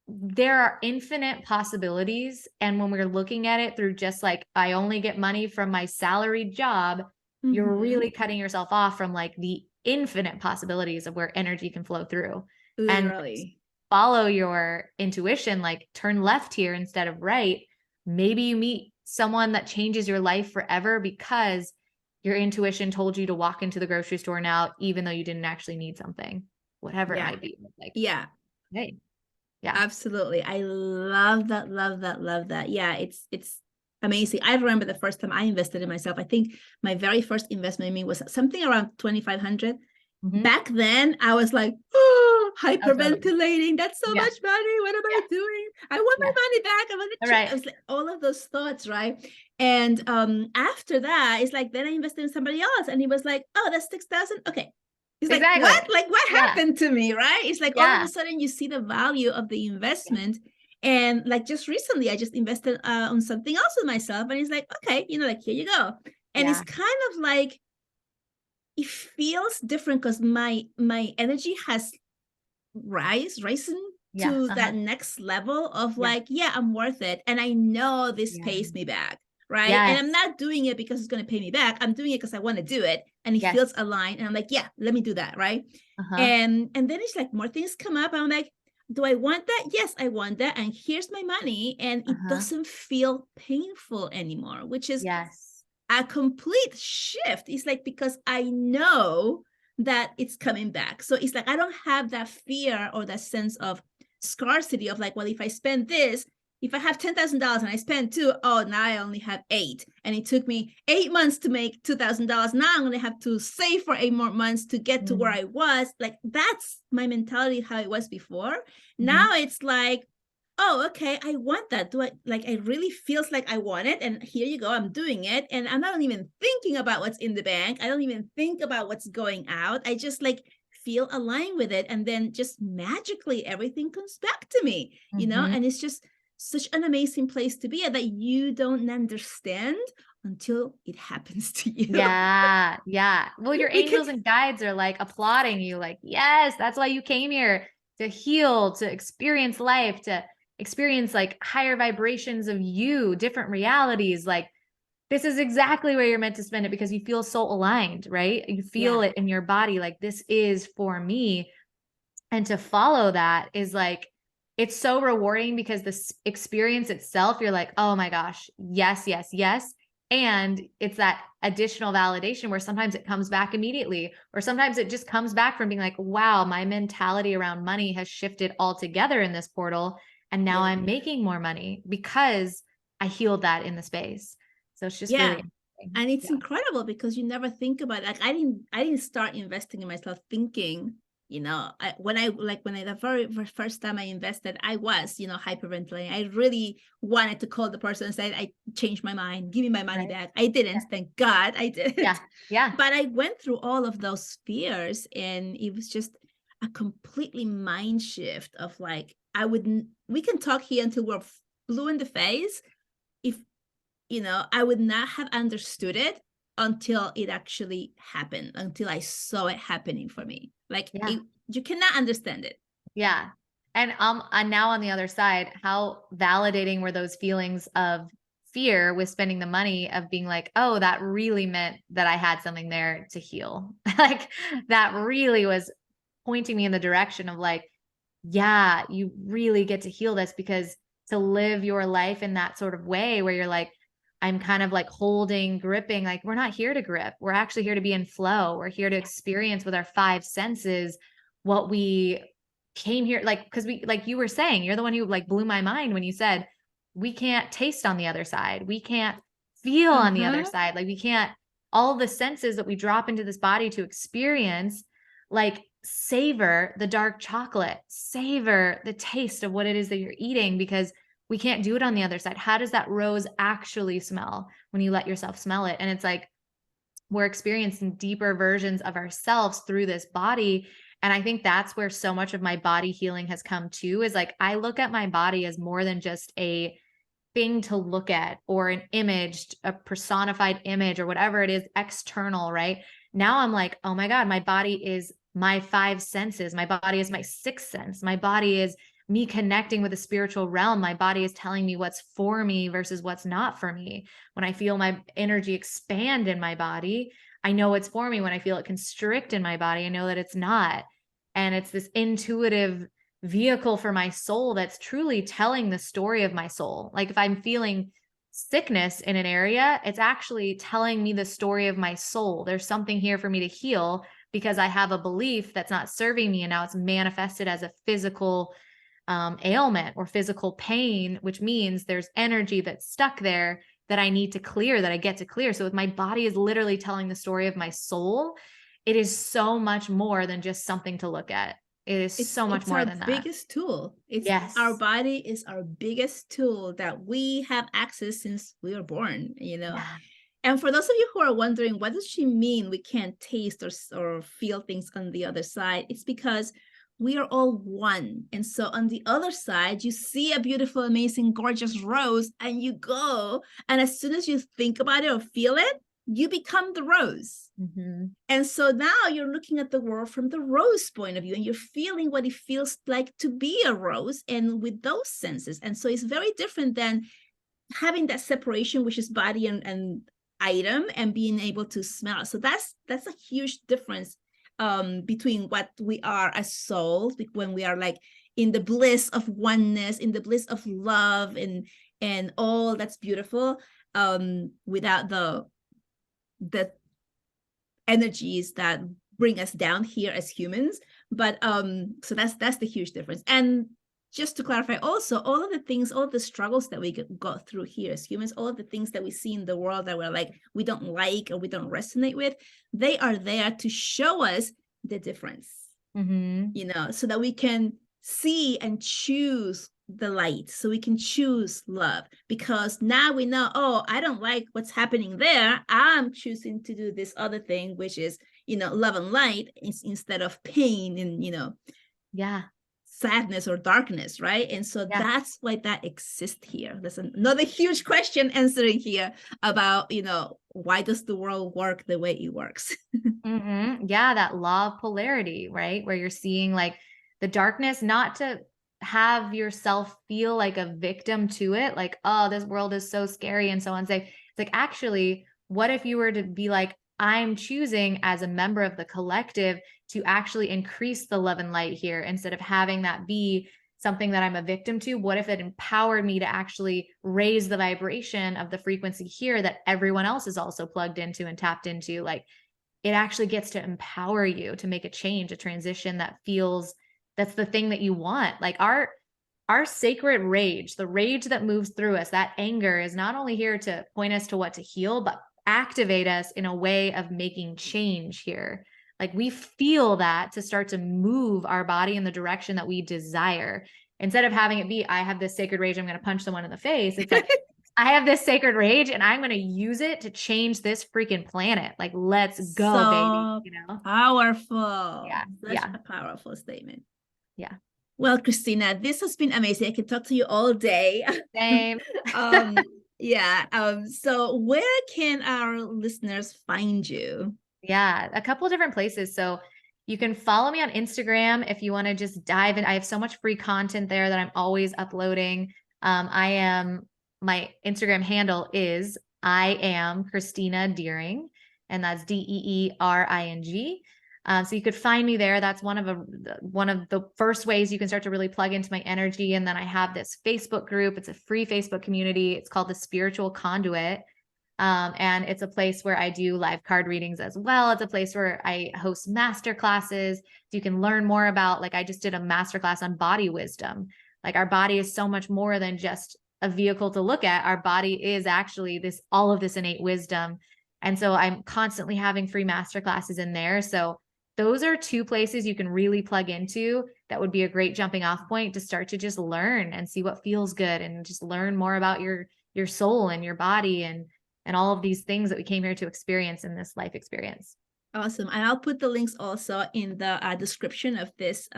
there are infinite possibilities. And when we're looking at it through just like, I only get money from my salaried job, you're really cutting yourself off from like the infinite possibilities of where energy can flow through. And Literally. follow your intuition, like turn left here instead of right. Maybe you meet someone that changes your life forever because your intuition told you to walk into the grocery store now, even though you didn't actually need something, whatever it Yeah. might be. Like, Yeah. hey, yeah. Absolutely. I love that, love that, love that. Yeah, it's amazing. I remember the first time I invested in myself. I think my very first investment in me was something around 2,500. Mhm. Back then, I was like, oh, Oh, totally. hyperventilating. That's so Yeah. much money. What am I doing? I want Yeah. my money back. I want All to. right. I was like, all of those thoughts, right? And after that, it's like then I invested in somebody else, and he was like, oh, that's 6,000. Okay. He's like, what? Exactly. Like, what Yeah. happened to me, right? It's like all of Yeah. a sudden you see the value of the investment. And like just recently, I just invested on something else with myself, and he's like, okay, you know, like here you go. And it's Yeah. kind of like it feels different because my energy has risen Yeah. to Uh-huh. that next level of Yeah. like, yeah, I'm worth it, and I know this Yeah. pays me back, right? And I'm Yes. not doing it because it's going to pay me back. I'm doing it because I want to do it, and it Yes. feels aligned, and I'm like, yeah, let me do that, right? Uh-huh. And then it's like more things come up, and I'm like, do I want that? Yes, I want that, and here's my money, and it Uh-huh. doesn't feel painful anymore, which is Yes. a complete shift. It's like because I know that it's coming back. So it's like I don't have that fear or that sense of scarcity of like, well, if I spend this, if I have $10,000 and I spend two, oh, now I only have eight. And it took me 8 months to make $2,000. Now I'm going to have to save for 8 more months to get to where I was. Like that's my mentality, how it was before. Now it's like, oh, okay, I want that. Do I like I really feels like I want it? And here you go, I'm doing it. And I'm not even thinking about what's in the bank. I don't even think about what's going out. I just like feel aligned with it. And then just magically everything comes back to me, you know, and it's just such an amazing place to be at that you don't understand until it happens to you. Yeah. Yeah. Well, your We can angels and guides are like applauding you, like, yes, that's why you came here, to heal, to experience life, to experience like higher vibrations of you, different realities. Like, this is exactly where you're meant to spend it because you feel so aligned, right? You feel it in your body. Like, this is for me. And to follow that is like, it's so rewarding because this experience itself, you're like, oh my gosh, yes, yes, yes. And it's that additional validation where sometimes it comes back immediately, or sometimes it just comes back from being like, wow, my mentality around money has shifted altogether in this portal. And now I'm making more money because I healed that in the space. So it's just really interesting. And it's Yeah. incredible because you never think about it. Like I didn't start investing in myself thinking, you know, when the very first time I invested, I was, you know, hyperventilating. I really wanted to call the person and say, I changed my mind, give me my money Right. back. I didn't, thank God I didn't. Yeah. Yeah. But I went through all of those fears, and it was just a completely mind shift of like, we can talk here until we're blue in the face. If you know, I would not have understood it until it actually happened, until I saw it happening for me. Like you cannot understand it. Yeah. And now on the other side, how validating were those feelings of fear with spending the money of being like, oh, that really meant that I had something there to heal. Like that really was pointing me in the direction of like, yeah, you really get to heal this, because to live your life in that sort of way where you're like, I'm kind of like holding, gripping, like we're not here to grip. We're actually here to be in flow. We're here to experience with our five senses what we came here, like, because we, like you were saying, you're the one who like blew my mind when you said, we can't taste on the other side. We can't feel on the other side. Like we can't, all the senses that we drop into this body to experience, like savor the dark chocolate, savor the taste of what it is that you're eating, because we can't do it on the other side. How does that rose actually smell when you let yourself smell it? And it's like, we're experiencing deeper versions of ourselves through this body. And I think that's where so much of my body healing has come to, is like, I look at my body as more than just a thing to look at or an image, a personified image or whatever it is external, right? Now I'm like, oh my God, my body is my five senses. My body is my sixth sense. My body is me connecting with the spiritual realm. My body is telling me what's for me versus what's not for me. When I feel my energy expand in my body, I know it's for me. When I feel it constrict in my body, I know that it's not. And it's this intuitive vehicle for my soul that's truly telling the story of my soul. Like if I'm feeling sickness in an area, it's actually telling me the story of my soul. There's something here for me to heal because I have a belief that's not serving me, and now it's manifested as a physical ailment or physical pain, which means there's energy that's stuck there that I need to clear, that I get to clear. So if my body is literally telling the story of my soul, it is so much more than just something to look at. It is so much more than that. It's our biggest tool. Yes. Our body is our biggest tool that we have access since we were born, you know. Yeah. And for those of you who are wondering, what does she mean we can't taste or feel things on the other side? It's because we are all one. And so on the other side, you see a beautiful, amazing, gorgeous rose, and you go. And as soon as you think about it or feel it, you become the rose. Mm-hmm. And so now you're looking at the world from the rose point of view, and you're feeling what it feels like to be a rose, and with those senses. And so it's very different than having that separation, which is body and item, and being able to smell. So that's a huge difference between what we are as souls, when we are like in the bliss of oneness, in the bliss of love, and all that's beautiful, without the energies that bring us down here as humans. But so that's the huge difference. And just to clarify also, all of the things, all of the struggles that we got through here as humans, all of the things that we see in the world that we're like, we don't like or we don't resonate with, they are there to show us the difference, you know, so that we can see and choose the light, so we can choose love. Because now we know, oh, I don't like what's happening there. I'm choosing to do this other thing, which is, you know, love and light, instead of pain and, you know, sadness or darkness, right? And so that's why that exists here. There's another huge question answering here about, you know, why does the world work the way it works? Yeah, that law of polarity, right? Where you're seeing like the darkness, not to have yourself feel like a victim to it, like, oh, this world is so scary and so unsafe. It's like, actually, what if you were to be like, I'm choosing as a member of the collective to actually increase the love and light here, instead of having that be something that I'm a victim to? What if it empowered me to actually raise the vibration of the frequency here that everyone else is also plugged into and tapped into? Like, it actually gets to empower you to make a change, a transition that feels, that's the thing that you want. Like our sacred rage, the rage that moves through us, that anger is not only here to point us to what to heal, but activate us in a way of making change here. Like we feel that to start to move our body in the direction that we desire. Instead of having it be, I have this sacred rage, I'm going to punch someone in the face. It's like, I have this sacred rage and I'm going to use it to change this freaking planet. Like, let's go, so baby. You know? Powerful. Yeah. Such a powerful statement. Yeah. Well, Christina, this has been amazing. I can talk to you all day. Same. So where can our listeners find you? Yeah, a couple of different places. So you can follow me on Instagram if you want to just dive in. I have so much free content there that I'm always uploading. I am my Instagram handle is I am Christina Deering, and that's Deering. So you could find me there. That's one of the first ways you can start to really plug into my energy. And then I have this Facebook group. It's a free Facebook community. It's called the Spiritual Conduit. And it's a place where I do live card readings as well. It's a place where I host master classes. You can learn more about, like, I just did a master class on body wisdom. Like, our body is so much more than just a vehicle to look at. Our body is actually all of this innate wisdom. And so I'm constantly having free master classes in there. So those are two places you can really plug into. That would be a great jumping off point to start to just learn and see what feels good, and just learn more about your soul and your body, and all of these things that we came here to experience in this life experience. Awesome. And I'll put the links also in the description of this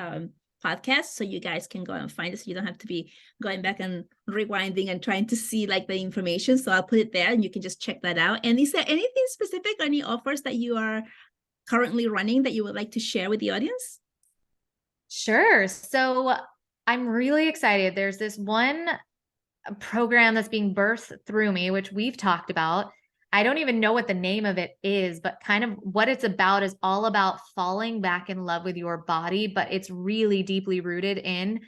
podcast, so you guys can go and find it. So you don't have to be going back and rewinding and trying to see like the information. So I'll put it there and you can just check that out. And is there anything specific or any offers that you are currently running that you would like to share with the audience? Sure. So I'm really excited. There's this one program that's being birthed through me, which we've talked about. I don't even know what the name of it is, but kind of what it's about is all about falling back in love with your body, but it's really deeply rooted in,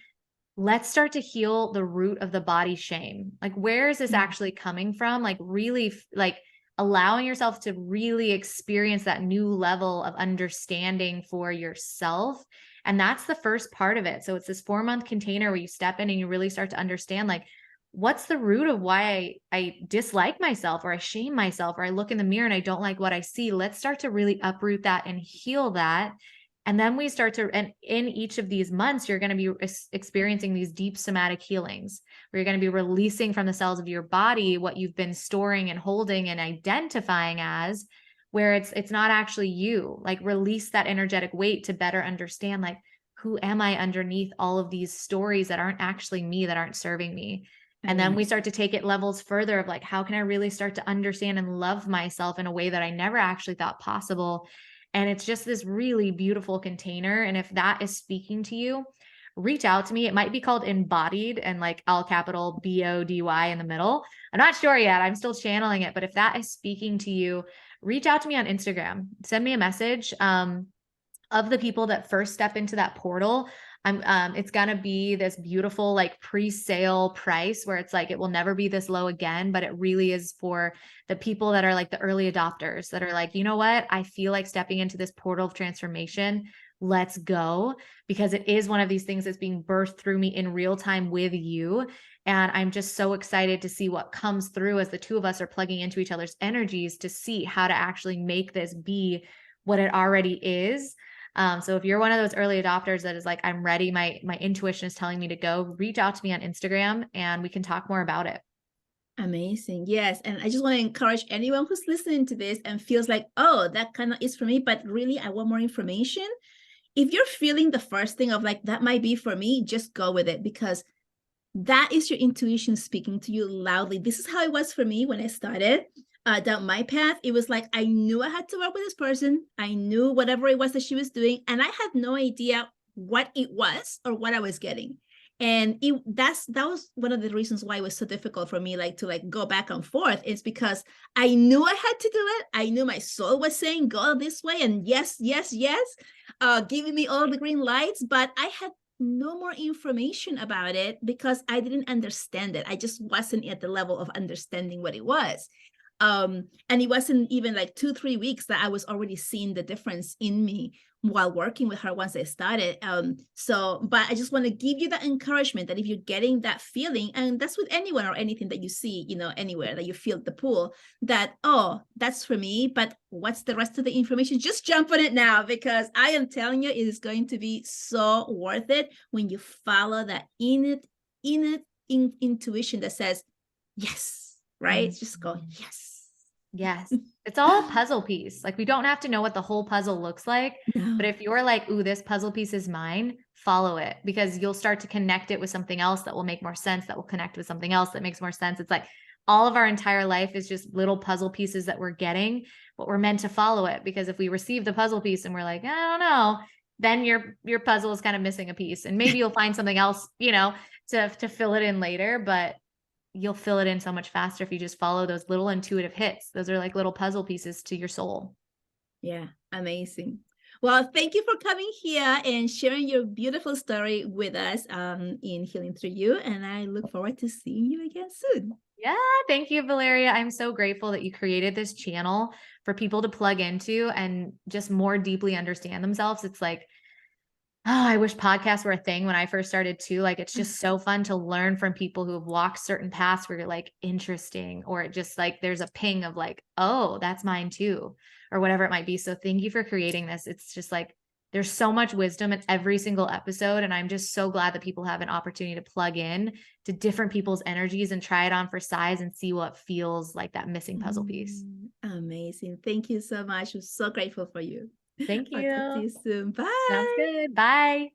let's start to heal the root of the body shame. Like, where is this actually coming from? Like, really, like, allowing yourself to really experience that new level of understanding for yourself. And that's the first part of it. So it's this 4-month container where you step in and you really start to understand, like, what's the root of why I dislike myself, or I shame myself, or I look in the mirror and I don't like what I see. Let's start to really uproot that and heal that. And then we start to, and in each of these months, you're going to be experiencing these deep somatic healings, where you're going to be releasing from the cells of your body what you've been storing and holding and identifying as, where it's not actually you. Like, release that energetic weight to better understand, like, who am I underneath all of these stories that aren't actually me, that aren't serving me. And then we start to take it levels further of, like, how can I really start to understand and love myself in a way that I never actually thought possible? And it's just this really beautiful container. And if that is speaking to you, reach out to me. It might be called Embodied, and like all capital BODY in the middle. I'm not sure yet. I'm still channeling it. But if that is speaking to you, reach out to me on Instagram. Send me a message. Of the people that first step into that portal, it's gonna be this beautiful, like, pre-sale price where it's like, it will never be this low again, but it really is for the people that are like the early adopters, that are like, you know what, I feel like stepping into this portal of transformation. Let's go. Because it is one of these things that's being birthed through me in real time with you. And I'm just so excited to see what comes through as the two of us are plugging into each other's energies to see how to actually make this be what it already is. So if you're one of those early adopters that is like, I'm ready, my intuition is telling me to go, reach out to me on Instagram and we can talk more about it. Amazing. Yes. And I just want to encourage anyone who's listening to this and feels like, oh, that kind of is for me, but really I want more information. If you're feeling the first thing of like, that might be for me, just go with it, because that is your intuition speaking to you loudly. This is how it was for me when I started down my path. It was like, I knew I had to work with this person. I knew whatever it was that she was doing, and I had no idea what it was or what I was getting. And that was one of the reasons why it was so difficult for me, like, to like go back and forth, is because I knew I had to do it. I knew my soul was saying, go this way, and yes, giving me all the green lights, but I had no more information about it because I didn't understand it. I just wasn't at the level of understanding what it was. And it wasn't even like 2-3 weeks that I was already seeing the difference in me while working with her once I started. But I just want to give you that encouragement that if you're getting that feeling, and that's with anyone or anything that you see, anywhere that you feel the pull, that, oh, that's for me, but what's the rest of the information? Just jump on it now, because I am telling you, it is going to be so worth it when you follow that intuition that says, yes, right? Just go, yes. Yes. It's all a puzzle piece. Like, we don't have to know what the whole puzzle looks like, No. but if you're like, ooh, this puzzle piece is mine, follow it, because you'll start to connect it with something else that will make more sense, that will connect with something else that makes more sense. It's like all of our entire life is just little puzzle pieces that we're getting, but we're meant to follow it, because if we receive the puzzle piece and we're like, I don't know, then your puzzle is kind of missing a piece, and maybe you'll find something else, to fill it in later. But you'll fill it in so much faster if you just follow those little intuitive hits. Those are like little puzzle pieces to your soul. Yeah, amazing. Well, thank you for coming here and sharing your beautiful story with us in Healing Through You. And I look forward to seeing you again soon. Yeah, thank you, Valeria. I'm so grateful that you created this channel for people to plug into and just more deeply understand themselves. It's like, oh, I wish podcasts were a thing when I first started too. Like, it's just so fun to learn from people who have walked certain paths where you're like, interesting, or it just like there's a ping of like, oh, that's mine too, or whatever it might be. So thank you for creating this. It's just like there's so much wisdom in every single episode. And I'm just so glad that people have an opportunity to plug in to different people's energies and try it on for size and see what feels like that missing puzzle piece. Amazing. Thank you so much. I'm so grateful for you. Thank I'll talk to you. you soon. Sounds Bye. good. Bye.